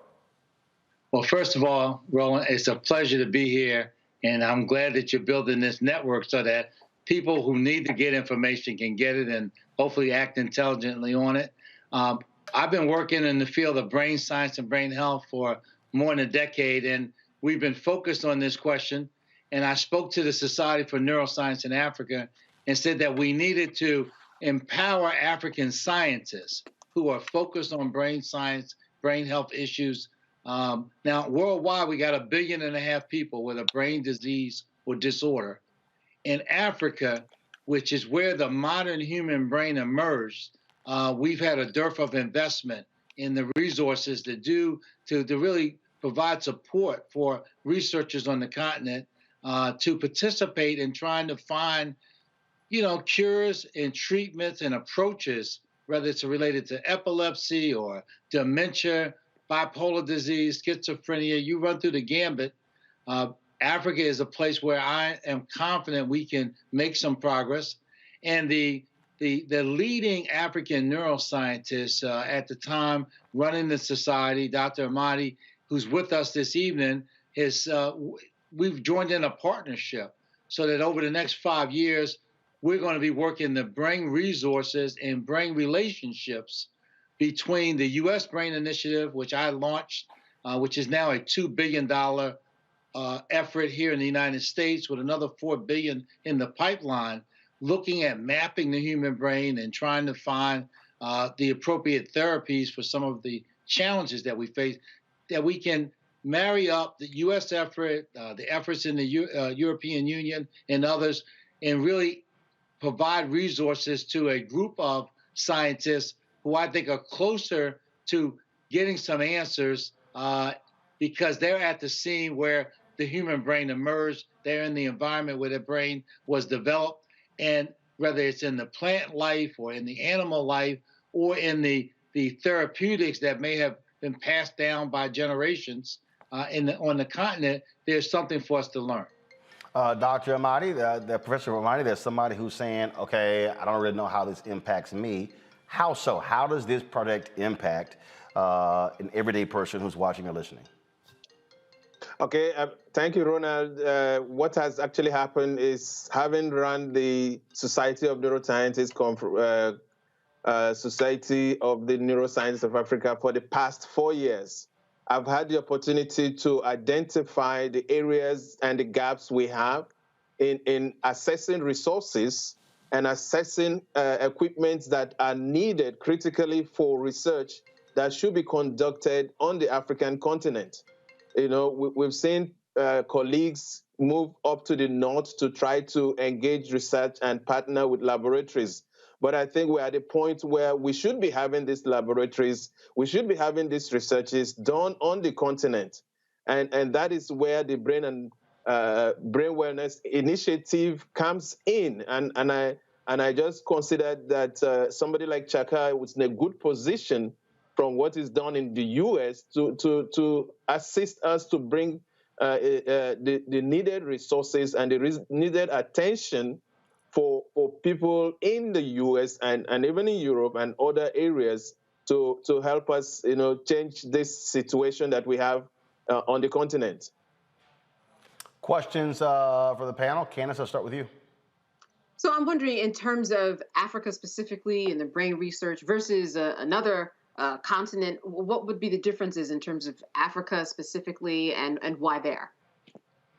Well, first of all, Roland, it's a pleasure to be here, and I'm glad that you're building this network so that people who need to get information can get it and hopefully act intelligently on it. I've been working in the field of brain science and brain health for more than a decade, and we've been focused on this question. And I spoke to the Society for Neuroscience in Africa and said that we needed to empower African scientists who are focused on brain science, brain health issues. Now, worldwide, we got 1.5 billion people with a brain disease or disorder. In Africa, which is where the modern human brain emerged, we've had a dearth of investment in the resources to really provide support for researchers on the continent to participate in trying to find, cures and treatments and approaches, whether it's related to epilepsy or dementia, bipolar disease, schizophrenia. You run through the gambit. Africa is a place where I am confident we can make some progress. And the leading African neuroscientist at the time running the society, Dr. Amadi, who's with us this evening, we've joined in a partnership so that over the next 5 years, we're going to be working to bring resources and bring relationships between the U.S. Brain Initiative, which I launched, which is now a $2 billion effort here in the United States, with another $4 billion in the pipeline, looking at mapping the human brain and trying to find the appropriate therapies for some of the challenges that we face, that we can marry up the U.S. effort, the efforts in the European Union and others, and really provide resources to a group of scientists who I think are closer to getting some answers because they're at the scene where the human brain emerged. They're in the environment where the brain was developed. And whether it's in the plant life or in the animal life or in the therapeutics that may have been passed down by generations on the continent, there's something for us to learn. Dr. Amadi, the Professor Amadi, there's somebody who's saying, okay, I don't really know how this impacts me. How so? How does this project impact an everyday person who's watching or listening? Okay, thank you, Ronald. What has actually happened is, having run the Society of Neuroscientists Society of the Neuroscience of Africa for the past 4 years, I've had the opportunity to identify the areas and the gaps we have in assessing resources and assessing equipment that are needed critically for research that should be conducted on the African continent. You know, we've seen colleagues move up to the north to try to engage research and partner with laboratories. But I think we're at a point where we should be having these laboratories, we should be having these researches done on the continent. And that is where the Brain and Brain Wellness Initiative comes in. And I just considered that somebody like Chaka was in a good position from what is done in the US to assist us to bring the needed resources and the needed attention for people in the US and even in Europe and other areas to help us, you know, change this situation that we have on the continent. Questions for the panel? Candace, I'll start with you. So I'm wondering, in terms of Africa specifically and the brain research versus another continent, what would be the differences in terms of Africa specifically, and why there?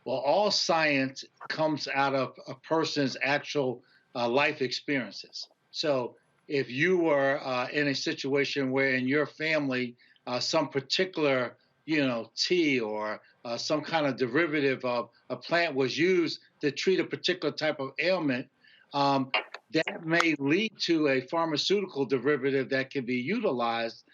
Well, all science comes out of a person's actual life experiences. So if you were in a situation where in your family some particular, you know, tea or some kind of derivative of a plant was used to treat a particular type of ailment, that may lead to a pharmaceutical derivative that can be utilized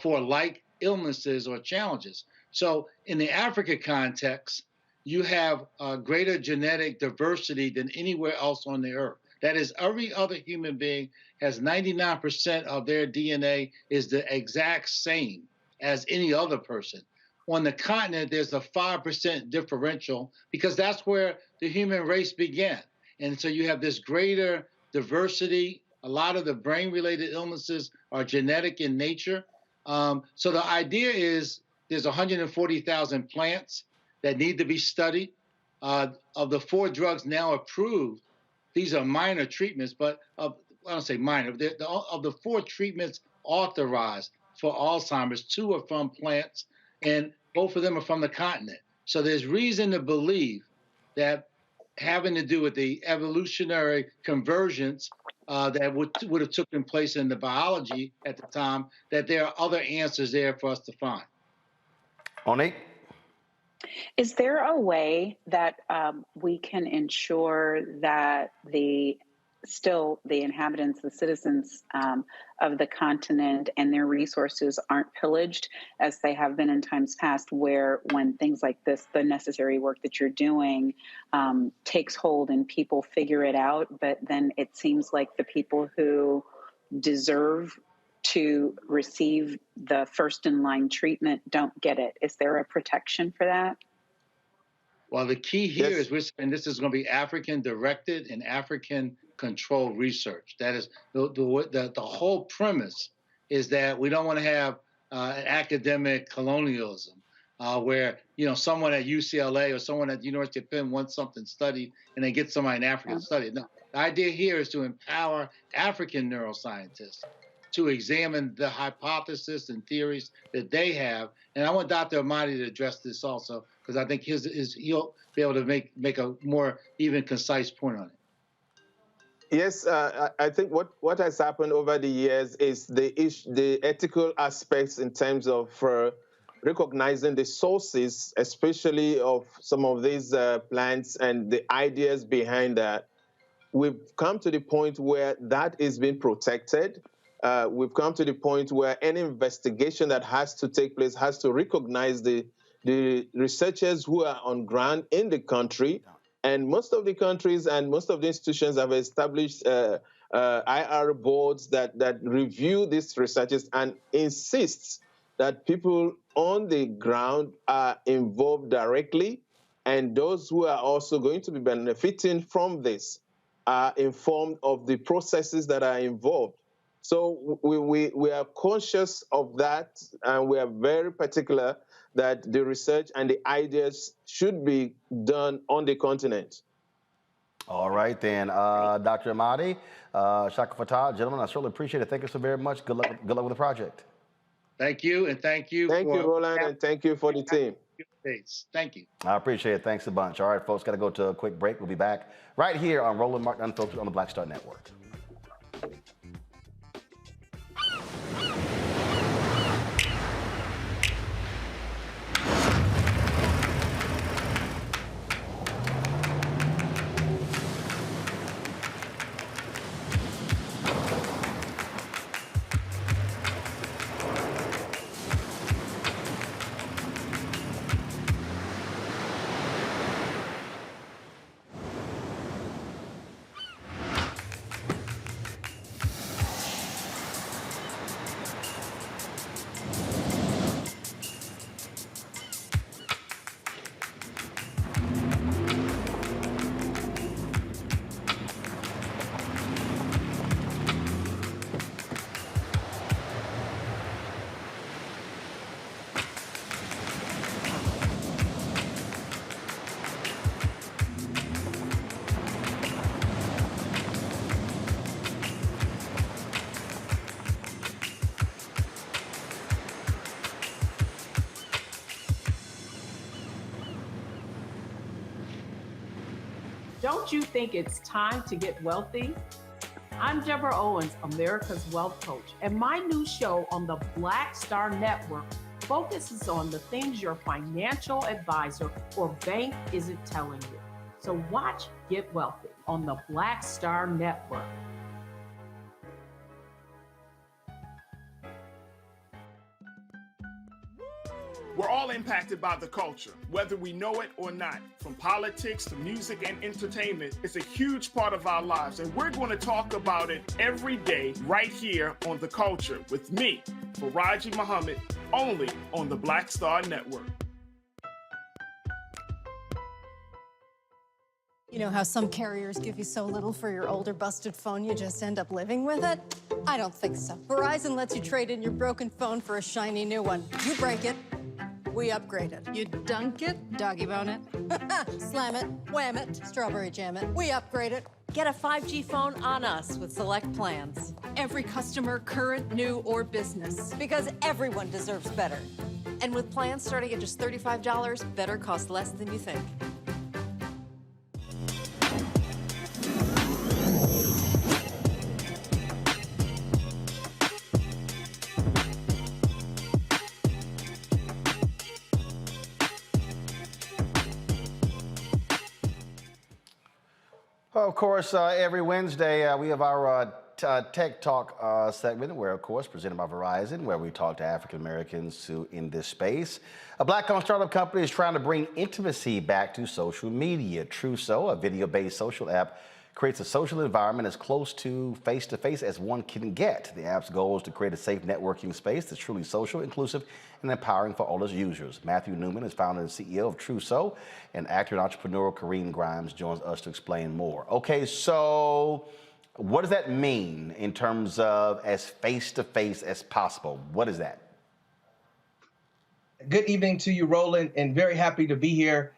for like illnesses or challenges. So in the Africa context, you have greater genetic diversity than anywhere else on the earth. That is, every other human being has 99% of their DNA is the exact same as any other person. On the continent, there's a 5% differential because that's where the human race began. And so you have this greater diversity. A lot of the brain-related illnesses are genetic in nature. So the idea is there's 140,000 plants that need to be studied. Of the 4 drugs now approved, these are minor treatments, but I don't say minor. Of the 4 treatments authorized for Alzheimer's, 2 are from plants, and both of them are from the continent. So there's reason to believe that having to do with the evolutionary convergence that would have taken place in the biology at the time, that there are other answers there for us to find. Monique? Is there a way that we can ensure that the inhabitants, the citizens of the continent and their resources aren't pillaged as they have been in times past, where when things like this, the necessary work that you're doing takes hold and people figure it out, but then it seems like the people who deserve to receive the first in line treatment don't get it? Is there a protection for that? Well, the key here is we're saying this is going to be African directed and African controlled research. That is the whole premise is that we don't want to have an academic colonialism where, you know, someone at UCLA or someone at the University of Penn wants something studied and they get somebody in Africa to study it. No, the idea here is to empower African neuroscientists to examine the hypothesis and theories that they have. And I want Dr. Amadi to address this also, because I think he'll be able to make a more even concise point on it. Yes, I think what has happened over the years is the ethical aspects in terms of recognizing the sources, especially of some of these plants and the ideas behind that, we've come to the point where that is being protected. We've come to the point where any investigation that has to take place has to recognize the researchers who are on ground in the country. And most of the countries and most of the institutions have established IR boards that review these researches and insists that people on the ground are involved directly, and those who are also going to be benefiting from this are informed of the processes that are involved. So we are conscious of that, and we are very particular that the research and the ideas should be done on the continent. All right, then. Dr. Ahmadi, Shaka Fatah, gentlemen, I certainly appreciate it. Thank you so very much. Good luck with the project. Thank you, and thank you. Thank you, Roland, and thank you for the team. Thank you. I appreciate it. Thanks a bunch. All right, folks, got to go to a quick break. We'll be back right here on Roland Martin Unfiltered on the Black Star Network. Don't you think it's time to get wealthy? I'm Deborah Owens, America's Wealth Coach, and my new show on the Black Star Network focuses on the things your financial advisor or bank isn't telling you. So watch Get Wealthy on the Black Star Network. We're all impacted by the culture, whether we know it or not. From politics to music and entertainment, it's a huge part of our lives, and we're going to talk about it every day right here on The Culture with me, Faraji Muhammad, only on the Black Star Network. You know how some carriers give you so little for your older busted phone you just end up living with it? I don't think so. Verizon lets you trade in your broken phone for a shiny new one. You break it, we upgrade it. You dunk it, doggy bone it, slam it, wham it, strawberry jam it. We upgrade it. Get a 5G phone on us with select plans. Every customer, current, new, or business. Because everyone deserves better. And with plans starting at just $35, better costs less than you think. Of course, every Wednesday we have our Tech Talk segment, where, of course, presented by Verizon, where we talk to African Americans who in this space. A Black-owned startup company is trying to bring intimacy back to social media. Truso, a video-based social app, creates a social environment as close to face-to-face as one can get. The app's goal is to create a safe networking space that's truly social, inclusive, and empowering for all its users. Matthew Newman is founder and CEO of Truso, and actor and entrepreneur Kareem Grimes joins us to explain more. Okay, so what does that mean in terms of as face-to-face as possible? What is that? Good evening to you, Roland, and very happy to be here.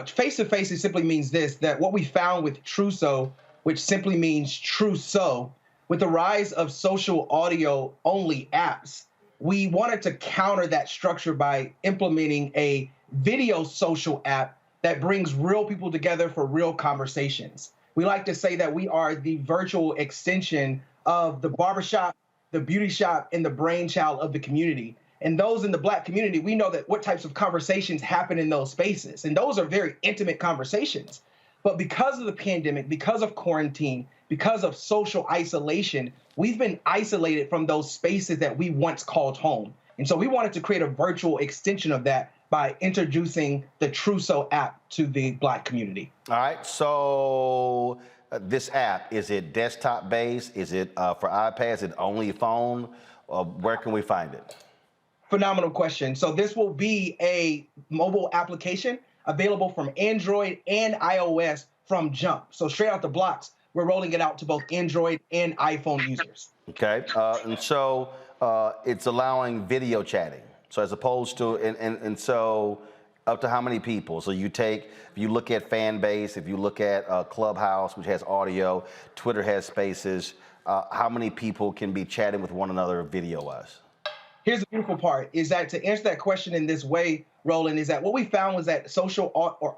Face-to-face, it simply means this, that what we found with Truso, which simply means true so, with the rise of social audio-only apps, we wanted to counter that structure by implementing a video social app that brings real people together for real conversations. We like to say that we are the virtual extension of the barbershop, the beauty shop, and the brainchild of the community. And those in the Black community, we know that what types of conversations happen in those spaces. And those are very intimate conversations. But because of the pandemic, because of quarantine, because of social isolation, we've been isolated from those spaces that we once called home. And so we wanted to create a virtual extension of that by introducing the Truso app to the Black community. All right, so this app, is it desktop based? Is it for iPads? Is it only phone? Where can we find it? Phenomenal question. So this will be a mobile application available from Android and iOS from jump. So straight out the blocks, we're rolling it out to both Android and iPhone users. Okay, and so it's allowing video chatting. So as opposed to, and so up to how many people? So if you look at fan base, if you look at Clubhouse, which has audio, Twitter has spaces, how many people can be chatting with one another video-wise? Here's the beautiful part, is that to answer that question in this way, Roland, is that what we found was that social or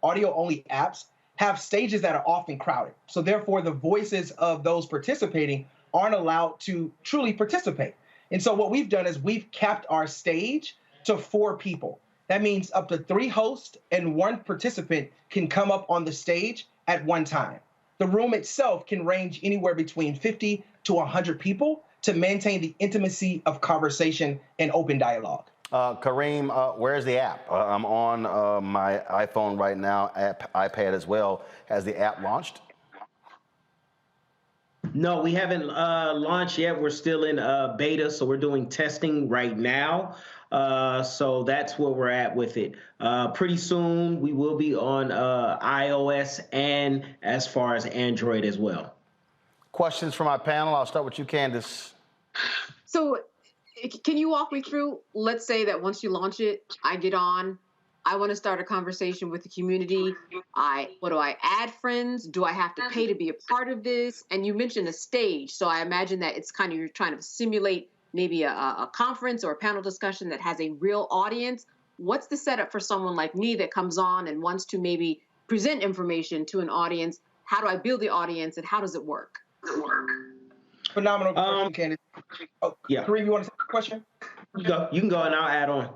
audio-only apps have stages that are often crowded. So therefore, the voices of those participating aren't allowed to truly participate. And so what we've done is we've capped our stage to 4 people. That means up to 3 hosts and 1 participant can come up on the stage at one time. The room itself can range anywhere between 50 to 100 people to maintain the intimacy of conversation and open dialogue. Kareem, where's the app? I'm on my iPhone right now, iPad as well. Has the app launched? No, we haven't launched yet. We're still in beta, so we're doing testing right now. So that's where we're at with it. Pretty soon, we will be on iOS and as far as Android as well. Questions from our panel. I'll start with you, Candace. So can you walk me through, let's say that once you launch it, I get on, I want to start a conversation with the community. What do I add friends? Do I have to pay to be a part of this? And you mentioned a stage. So I imagine that it's kind of, you're trying to simulate maybe a conference or a panel discussion that has a real audience. What's the setup for someone like me that comes on and wants to maybe present information to an audience? How do I build the audience and how does it work? Phenomenal question, Candace. Yeah. Kareem, you want to say a question? You can go and I'll add on.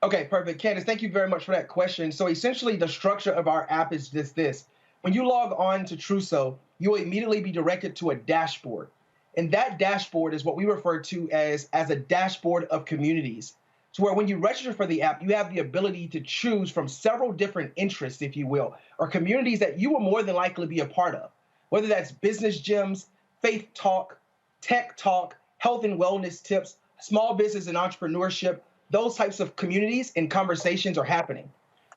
Okay, perfect. Candace, thank you very much for that question. So essentially, the structure of our app is just this. When you log on to Truso, you will immediately be directed to a dashboard. And that dashboard is what we refer to as a dashboard of communities. So where when you register for the app, you have the ability to choose from several different interests, if you will, or communities that you will more than likely be a part of, whether that's business gyms, faith talk, tech talk, health and wellness tips, small business and entrepreneurship. Those types of communities and conversations are happening.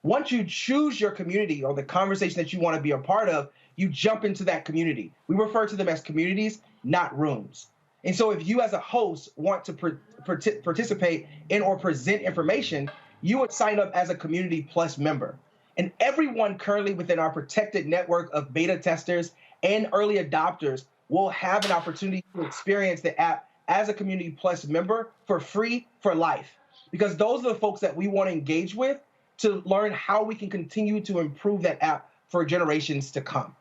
Once you choose your community or the conversation that you want to be a part of, you jump into that community. We refer to them as communities, not rooms. And so if you as a host want to participate in or present information, you would sign up as a Community Plus member. And everyone currently within our protected network of beta testers and early adopters will have an opportunity to experience the app as a Community Plus member for free for life. Because those are the folks that we want to engage with to learn how we can continue to improve that app for generations to come.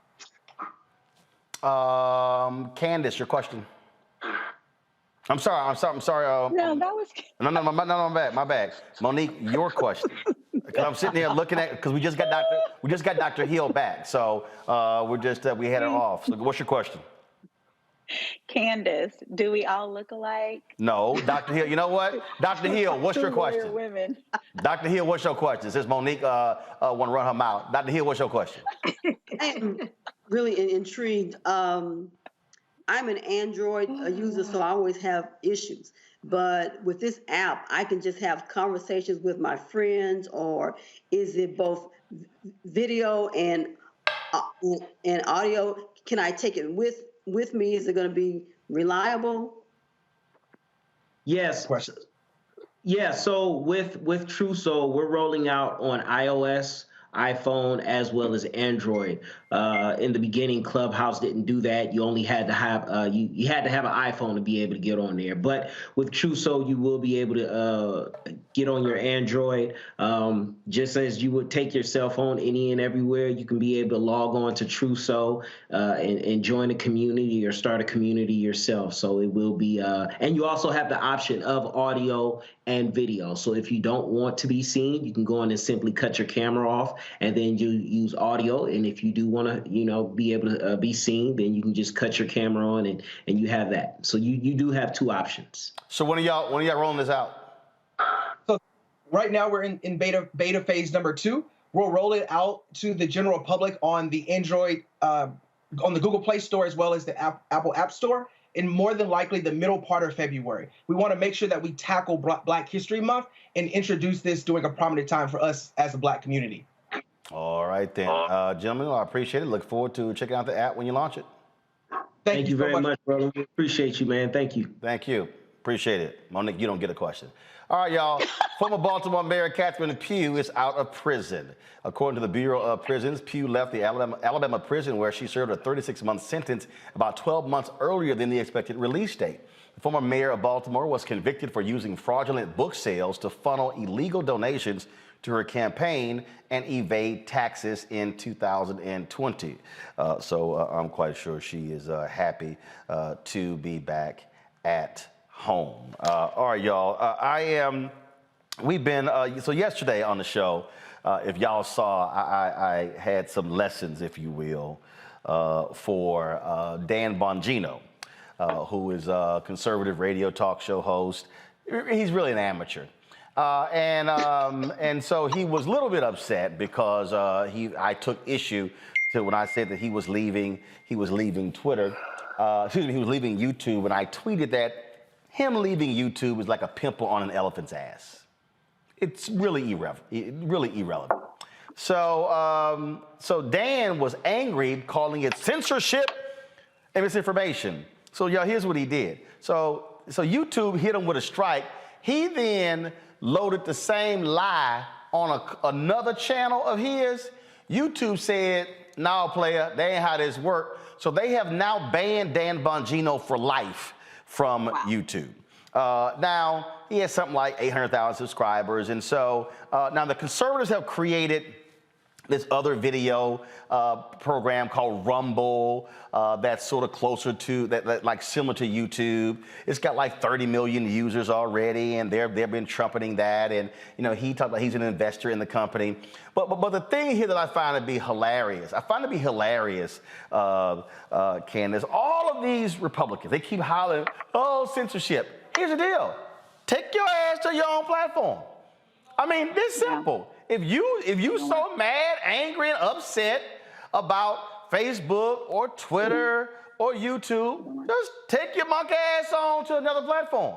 Candace, your question. I'm sorry. No, that was. No, my bad. Monique, your question. Because I'm sitting here looking at, because we just got Dr. Hill back, so we had her off. So what's your question? Candace, do we all look alike? No, Dr. Hill. You know what, Dr. Hill, what's your question? Women. Dr. Hill, what's your question? Since Monique want to run her mouth, Dr. Hill, what's your question? I am really intrigued. I'm an Android user, so I always have issues. But with this app, I can just have conversations with my friends, or is it both video and audio? Can I take it with me? Is it going to be reliable? Yes. Yeah, so with Truso, we're rolling out on iOS, iPhone, as well as Android. In the beginning, Clubhouse didn't do that. You only had to have you had to have an iPhone to be able to get on there. But with Truso, you will be able to get on your Android. Just as you would take your cell phone any and everywhere, you can be able to log on to Truso and join a community or start a community yourself. So it will be, and you also have the option of audio and video. So if you don't want to be seen, you can go in and simply cut your camera off and then you use audio. And if you do want to, be able to be seen, then you can just cut your camera on and you have that. So you do have two options. So when are y'all rolling this out? So right now we're in beta phase number 2. We'll roll it out to the general public on the Android, on the Google Play Store, as well as the Apple App Store, in more than likely the middle part of February. We want to make sure that we tackle Black History Month and introduce this during a prominent time for us as a Black community. All right, then. Gentlemen, I appreciate it. Look forward to checking out the app when you launch it. Thank you very much, brother. We appreciate you, man. Thank you. Thank you. Appreciate it. Monique, you don't get a question. All right, y'all. Former Baltimore Mayor Catherine Pugh is out of prison. According to the Bureau of Prisons, Pugh left the Alabama prison where she served a 36-month sentence about 12 months earlier than the expected release date. The former mayor of Baltimore was convicted for using fraudulent book sales to funnel illegal donations to her campaign and evade taxes in 2020. So I'm quite sure she is happy to be back at home. All right, y'all. We've been, so yesterday on the show, if y'all saw, I had some lessons, if you will, for Dan Bongino, who is a conservative radio talk show host. He's really an amateur. And so he was a little bit upset because I took issue to when I said that he was leaving Twitter. He was leaving YouTube, and I tweeted that him leaving YouTube is like a pimple on an elephant's ass. It's really irrelevant. So, so Dan was angry, calling it censorship and misinformation. So, y'all, here's what he did. So YouTube hit him with a strike. He then loaded the same lie on another channel of his. YouTube said, "No, player, that ain't how this works." So they have now banned Dan Bongino for life from YouTube. Now, he has something like 800,000 subscribers. And so now the conservatives have created this other video program called Rumble that's sort of closer to, that like similar to YouTube. It's got like 30 million users already, and they've been trumpeting that. And, he talked about he's an investor in the company. But the thing here that I find to be hilarious, Candace, all of these Republicans, they keep hollering, "Oh, censorship." Here's the deal. Take your ass to your own platform. I mean, this simple. If you so mad, angry, and upset about Facebook or Twitter or YouTube, just take your monkey ass on to another platform.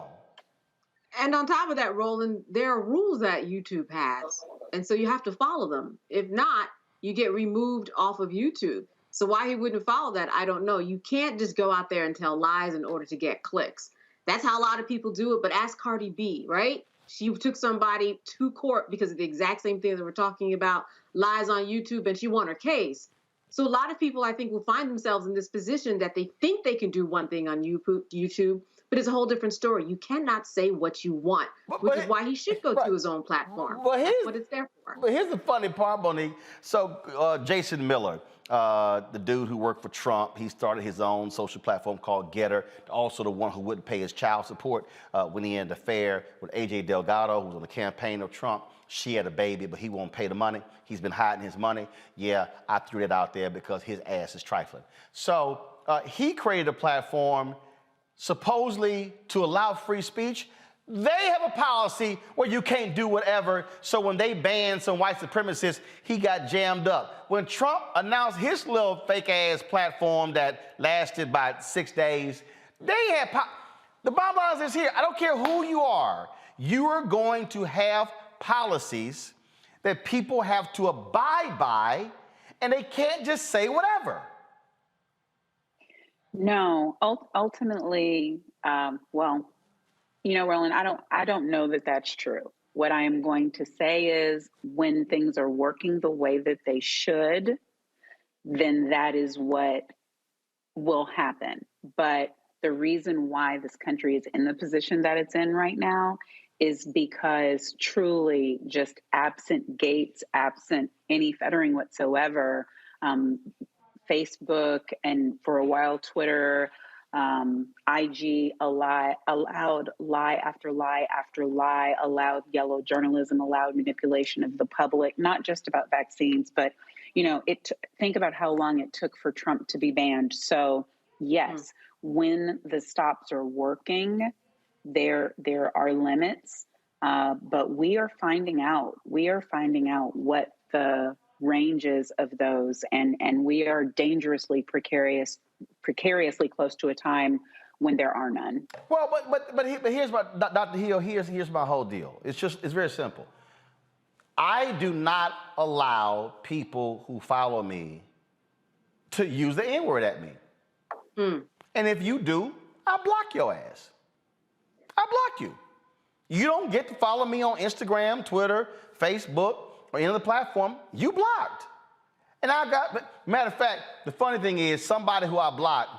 And on top of that, Roland, there are rules that YouTube has, and so you have to follow them. If not, you get removed off of YouTube. So why he wouldn't follow that, I don't know. You can't just go out there and tell lies in order to get clicks. That's how a lot of people do it. But ask Cardi B, right? She took somebody to court because of the exact same thing that we're talking about, lies on YouTube, and she won her case. So a lot of people, I think, will find themselves in this position that they think they can do one thing on YouTube, but it's a whole different story. You cannot say what you want, which is why he should go to his own platform. That's what it's there for. But here's the funny part, Monique. So Jason Miller, the dude who worked for Trump, he started his own social platform called Getter, also the one who wouldn't pay his child support when he had an affair with AJ Delgado, who was on the campaign of Trump. She had a baby, but he won't pay the money. He's been hiding his money. Yeah, I threw that out there because his ass is trifling. So he created a platform supposedly to allow free speech. They have a policy where you can't do whatever. So when they banned some white supremacists, he got jammed up. When Trump announced his little fake ass platform that lasted about 6 days, they had the bottom line is here. I don't care who you are. You are going to have policies that people have to abide by, and they can't just say whatever. No, ultimately, Roland, I don't know that that's true. What I am going to say is when things are working the way that they should, then that is what will happen. But the reason why this country is in the position that it's in right now is because truly just absent gates, absent any fettering whatsoever, Facebook and for a while Twitter IG allowed lie after lie after lie, allowed yellow journalism, allowed manipulation of the public, not just about vaccines, but, think about how long it took for Trump to be banned. So yes, when the stops are working, there are limits, but we are finding out what the ranges of those, and we are dangerously precariously close to a time when there are none. Well, but here's my, Dr. Hill, here's my whole deal. It's very simple. I do not allow people who follow me to use the N-word at me. And if you do, I'll block your ass. I'll block you. You don't get to follow me on Instagram, Twitter, Facebook, or any other platform. You blocked. And matter of fact, the funny thing is somebody who I blocked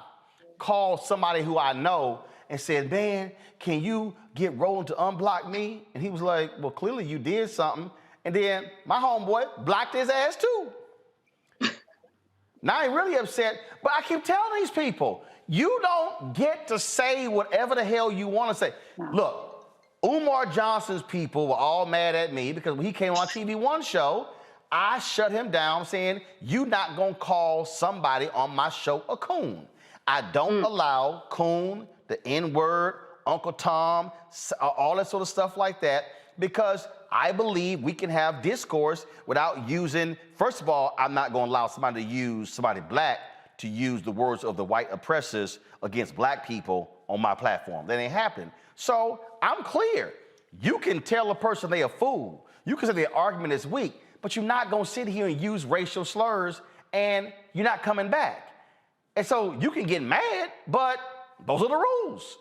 called somebody who I know and said, man, can you get Roland to unblock me? And he was like, well, clearly you did something. And then my homeboy blocked his ass too. Now I'm really upset, but I keep telling these people, you don't get to say whatever the hell you want to say. Look, Umar Johnson's people were all mad at me because when he came on TV One show, I shut him down saying, you're not going to call somebody on my show a coon. I don't allow coon, the N-word, Uncle Tom, all that sort of stuff like that, because I believe we can have discourse without using, first of all, I'm not going to allow somebody black to use the words of the white oppressors against black people on my platform. That ain't happening. So I'm clear. You can tell a person they a fool. You can say their argument is weak, but you're not going to sit here and use racial slurs and you're not coming back. And so you can get mad, but those are the rules.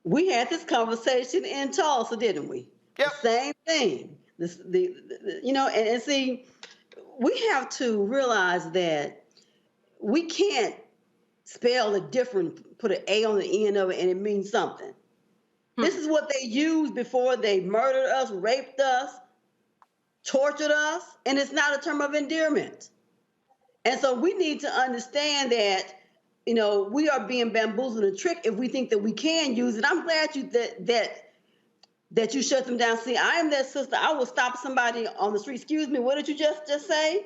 We had this conversation in Tulsa, didn't we? Yep. The same thing. And see, we have to realize that we can't spell a different, put an A on the end of it and it means something. This is what they used before they murdered us, raped us, tortured us, and it's not a term of endearment. And so we need to understand that, we are being bamboozled and tricked if we think that we can use it. I'm glad that you shut them down. See, I am that sister. I will stop somebody on the street. Excuse me, what did you just say?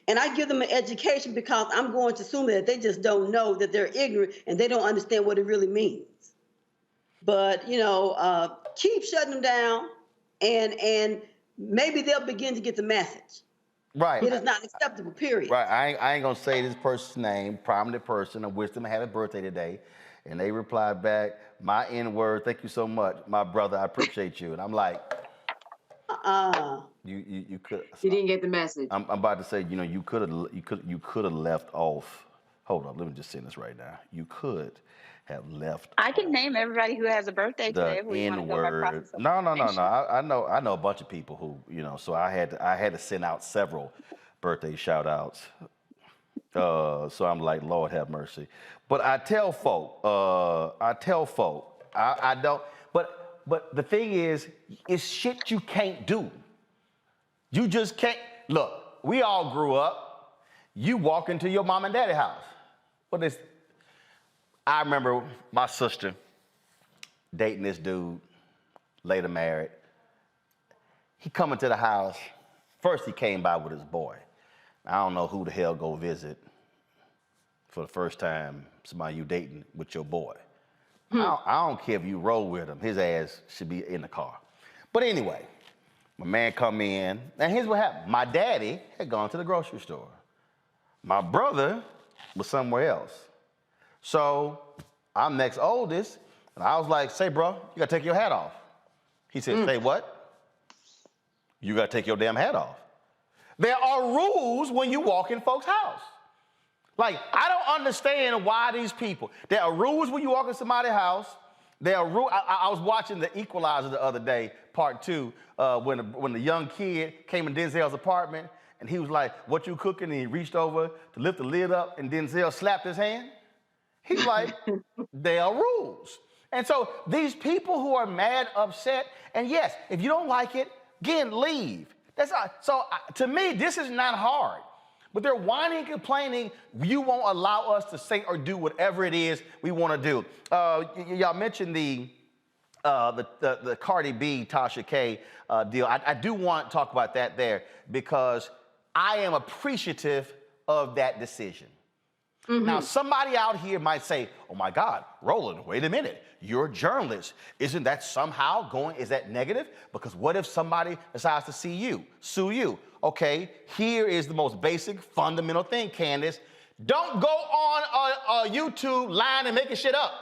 And I give them an education because I'm going to assume that they just don't know, that they're ignorant and they don't understand what it really means. But, keep shutting them down and maybe they'll begin to get the message. Right. It is not acceptable, period. Right. I ain't going to say this person's name, prominent person. I wish them a happy birthday today. And they replied back, my N-word, thank you so much, my brother, I appreciate you. And I'm like, you could. You didn't get the message. I'm about to say, you could have left off. Hold on, let me just say this right now. You could have left. I can name everybody who has a birthday today if we want to go by process of elimination. No. I know a bunch of people who, so I had to send out several birthday shout outs. So I'm like, Lord have mercy. But I tell folk, I don't, but the thing is, it's shit you can't do. You just can't. Look, we all grew up. You walk into your mom and daddy house. I remember my sister dating this dude, later married. He come into the house. First he came by with his boy. I don't know who the hell go visit for the first time somebody you dating with your boy. I don't care if you roll with him. His ass should be in the car. But anyway, my man come in, and here's what happened. My daddy had gone to the grocery store. My brother was somewhere else. So I'm next oldest, and I was like, say, bro, you gotta take your hat off. He said, say what? You gotta take your damn hat off. There are rules when you walk in folks' house. Like, I don't understand why these people, there are rules when you walk in somebody's house. There are rules. I was watching The Equalizer the other day, part 2, when the young kid came in Denzel's apartment, and he was like, what you cooking? And he reached over to lift the lid up, and Denzel slapped his hand. He's like, there are rules. And so these people who are mad, upset, and yes, if you don't like it, again, leave. That's not, so to me, this is not hard. But they're whining and complaining. You won't allow us to say or do whatever it is we want to do. Y'all mentioned the Cardi B, Tasha K deal. I do want to talk about that there because I am appreciative of that decision. Now, somebody out here might say, oh my God, Roland, wait a minute. You're a journalist. Isn't that somehow is that negative? Because what if somebody decides to sue you? Okay, here is the most basic, fundamental thing, Candace. Don't go on a YouTube line and making shit up.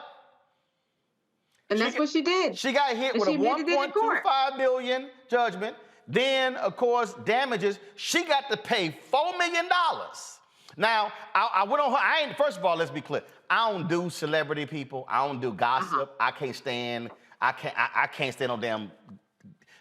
And that's what she did. She got hit with a $1.25 billion judgment. Then, of course, damages. She got to pay $4 million. Now, I went on her. First of all, let's be clear. I don't do celebrity people. I don't do gossip. I can't stand no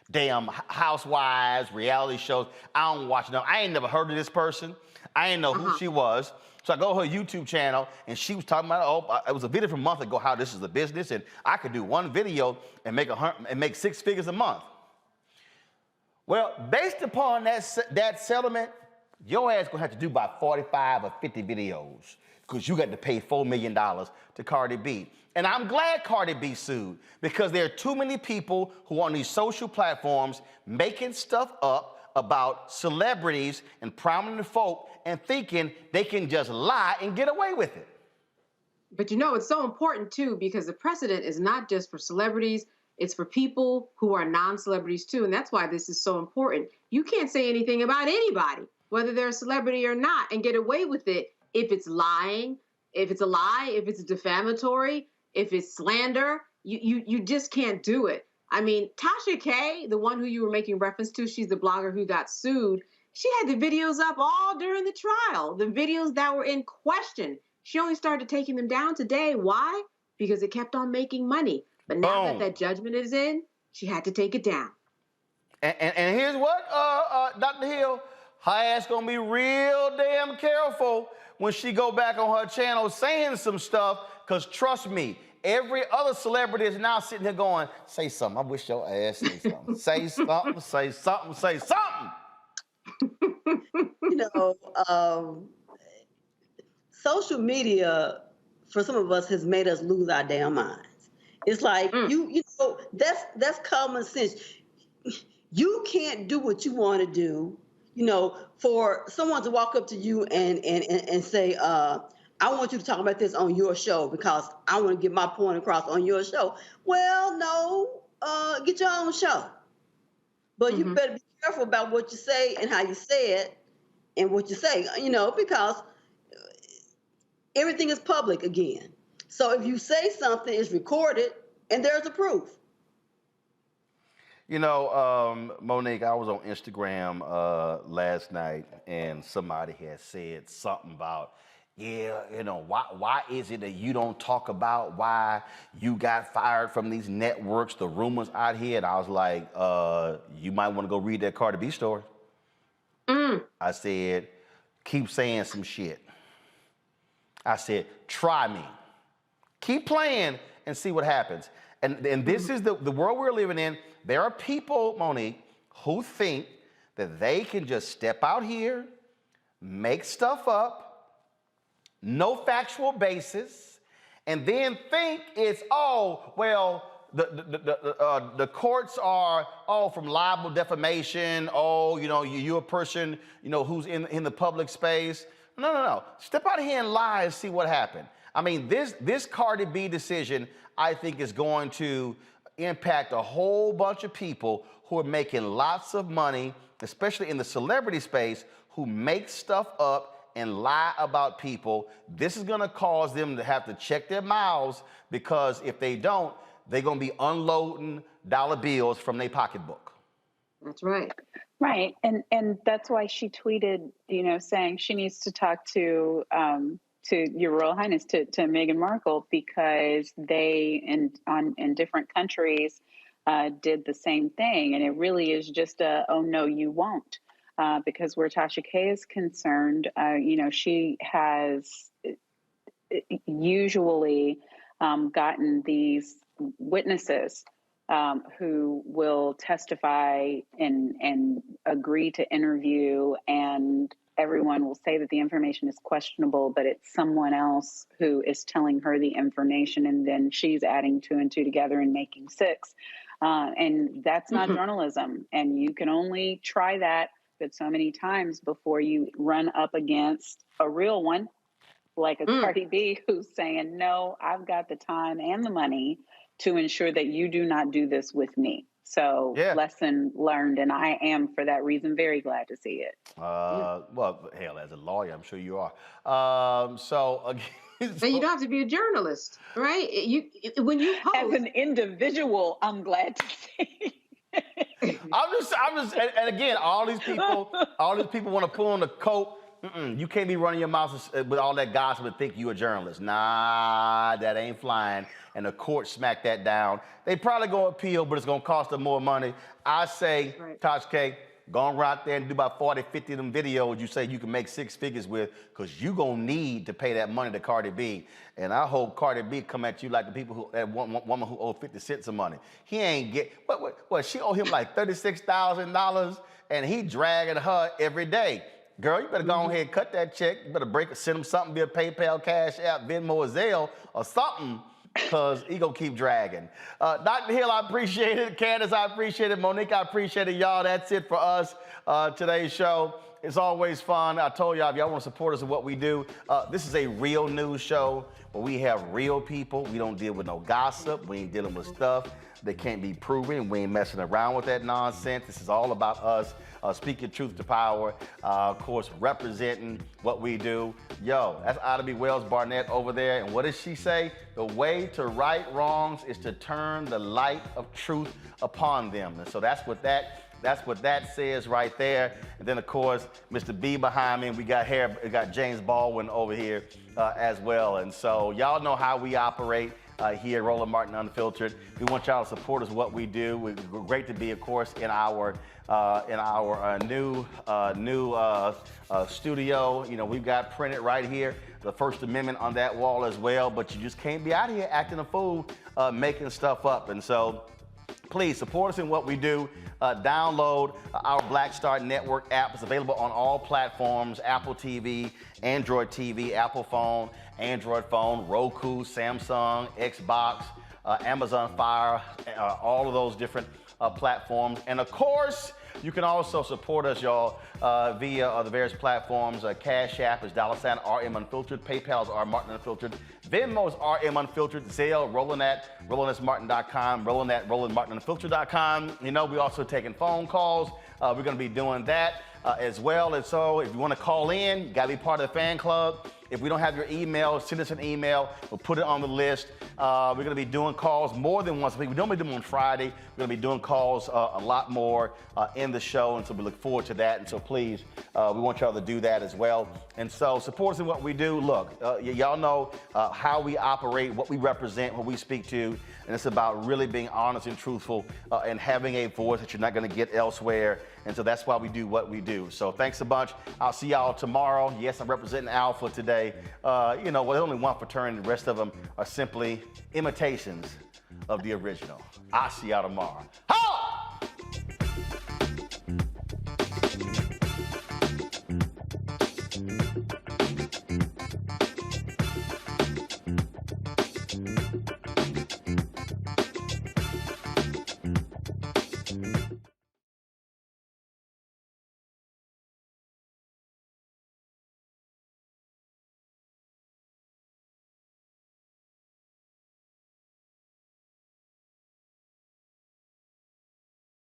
damn housewives, reality shows. I don't watch them. I ain't never heard of this person. I ain't know who she was. So I go to her YouTube channel, and she was talking about, it was a video from a month ago, how this is a business, and I could do one video and make 6 figures a month. Well, based upon that settlement, your ass gonna have to do about 45 or 50 videos because you got to pay $4 million to Cardi B. And I'm glad Cardi B sued because there are too many people who are on these social platforms making stuff up about celebrities and prominent folk and thinking they can just lie and get away with it. But you know, it's so important too because the precedent is not just for celebrities, it's for people who are non-celebrities too. And that's why this is so important. You can't say anything about anybody, whether they're a celebrity or not, and get away with it if it's lying, if it's a lie, if it's defamatory, if it's slander. You just can't do it. I mean, Tasha K, the one who you were making reference to, she's the blogger who got sued. She had the videos up all during the trial, the videos that were in question. She only started taking them down today. Why? Because it kept on making money. But now that judgment is in, she had to take it down. And here's what, Dr. Hill, her ass gonna be real damn careful when she go back on her channel saying some stuff, because trust me, every other celebrity is now sitting here going, say something. I wish your ass say something. Say something, say something, say something. You know, social media, for some of us, has made us lose our damn minds. It's like, you know, that's common sense. You can't do what you want to do. You know, for someone to walk up to you and say, I want you to talk about this on your show because I want to get my point across on your show. Well, no, get your own show. But you better be careful about what you say and how you say it and what you say, you know, because everything is public again. So if you say something, it's recorded and there's a proof. You know, Monique, I was on Instagram last night and somebody had said something about, yeah, you know, why is it that you don't talk about why you got fired from these networks, the rumors out here? And I was like, you might want to go read that Cardi B story. I said, keep saying some shit. I said, try me. Keep playing and see what happens. And this is the world we're living in. There are people, Monique, who think that they can just step out here, make stuff up, no factual basis, and then think it's, oh, well, the courts are, oh, from libel, defamation, oh, you know, you're a person, you know, who's in the public space. No. Step out of here and lie and see what happened. I mean, this Cardi B decision, I think, is going to impact a whole bunch of people who are making lots of money, especially in the celebrity space, who make stuff up and lie about people. This is going to cause them to have to check their mouths because if they don't, they're going to be unloading dollar bills from their pocketbook. That's right. Right. And that's why she tweeted, you know, saying she needs to talk to Your Royal Highness, to Meghan Markle, because they in different countries did the same thing. And it really is just oh, no, you won't. Because where Tasha K is concerned, you know, she has usually gotten these witnesses who will testify and agree to interview and everyone will say that the information is questionable, but it's someone else who is telling her the information, and then she's adding 2 and 2 together and making 6. And that's not journalism. And you can only try that but so many times before you run up against a real one, like a Cardi B, who's saying, no, I've got the time and the money to ensure that you do not do this with me. So lesson learned, and I am, for that reason, very glad to see it. Well, hell, as a lawyer, I'm sure you are. And you don't have to be a journalist, right? When you post, as an individual, I'm glad to see. I'm just, and again, all these people want to pull on the coat. You can't be running your mouth with all that gossip and think you a journalist. Nah, that ain't flying. And the court smacked that down. They probably go appeal, but it's going to cost them more money. I say, Tosh K, go on out there and do about 40, 50 of them videos you say you can make 6 figures with, because you going to need to pay that money to Cardi B. And I hope Cardi B come at you like the people that woman who owed 50 cents of money. He ain't get, what, she owe him like $36,000, and he dragging her every day. Girl, you better go ahead and cut that check. You better send him something via PayPal, Cash App, Venmo, or Zelle, or something, because he gonna keep dragging. Dr. Hill, I appreciate it. Candace, I appreciate it. Monique, I appreciate it. Y'all, that's it for us, today's show. It's always fun. I told y'all, if y'all want to support us in what we do, this is a real news show where we have real people. We don't deal with no gossip. We ain't dealing with stuff that can't be proven. We ain't messing around with that nonsense. This is all about us speaking truth to power, of course, representing what we do. Yo, that's Ida B. Wells Barnett over there. And what does she say? The way to right wrongs is to turn the light of truth upon them. And so that's what that says right there. And then, of course, Mr. B behind me, and we got James Baldwin over here as well. And so y'all know how we operate here at Roland Martin Unfiltered. We want y'all to support us, what we do. We're great to be, of course, in our new studio. You know, we've got printed right here the First Amendment on that wall as well. But you just can't be out here acting a fool, making stuff up. And so, please support us in what we do. Download our Black Star Network app. It's available on all platforms: Apple TV, Android TV, Apple phone, Android phone, Roku, Samsung, Xbox, Amazon Fire, all of those different platforms. And of course, you can also support us, y'all, via the various platforms. Cash App is $RM Unfiltered. PayPal is R Martin Unfiltered. Venmo is RM Unfiltered. Zelle, RolandSMartin.com. RolandMartinUnfiltered.com. You know, we're also taking phone calls. We're going to be doing that as well. And so if you want to call in, you got to be part of the fan club. If we don't have your email, send us an email. We'll put it on the list. We're going to be doing calls more than once a week. We normally do them on Friday. We're going to be doing calls a lot more in the show, and so we look forward to that. And so please, we want y'all to do that as well. And so support us in what we do. Look, y'all know how we operate, what we represent, what we speak to, and it's about really being honest and truthful and having a voice that you're not going to get elsewhere. And so that's why we do what we do. So thanks a bunch. I'll see y'all tomorrow. Yes, I'm representing Alpha today. You know, well, there's only one fraternity. The rest of them are simply imitations of the original. I'll see y'all tomorrow.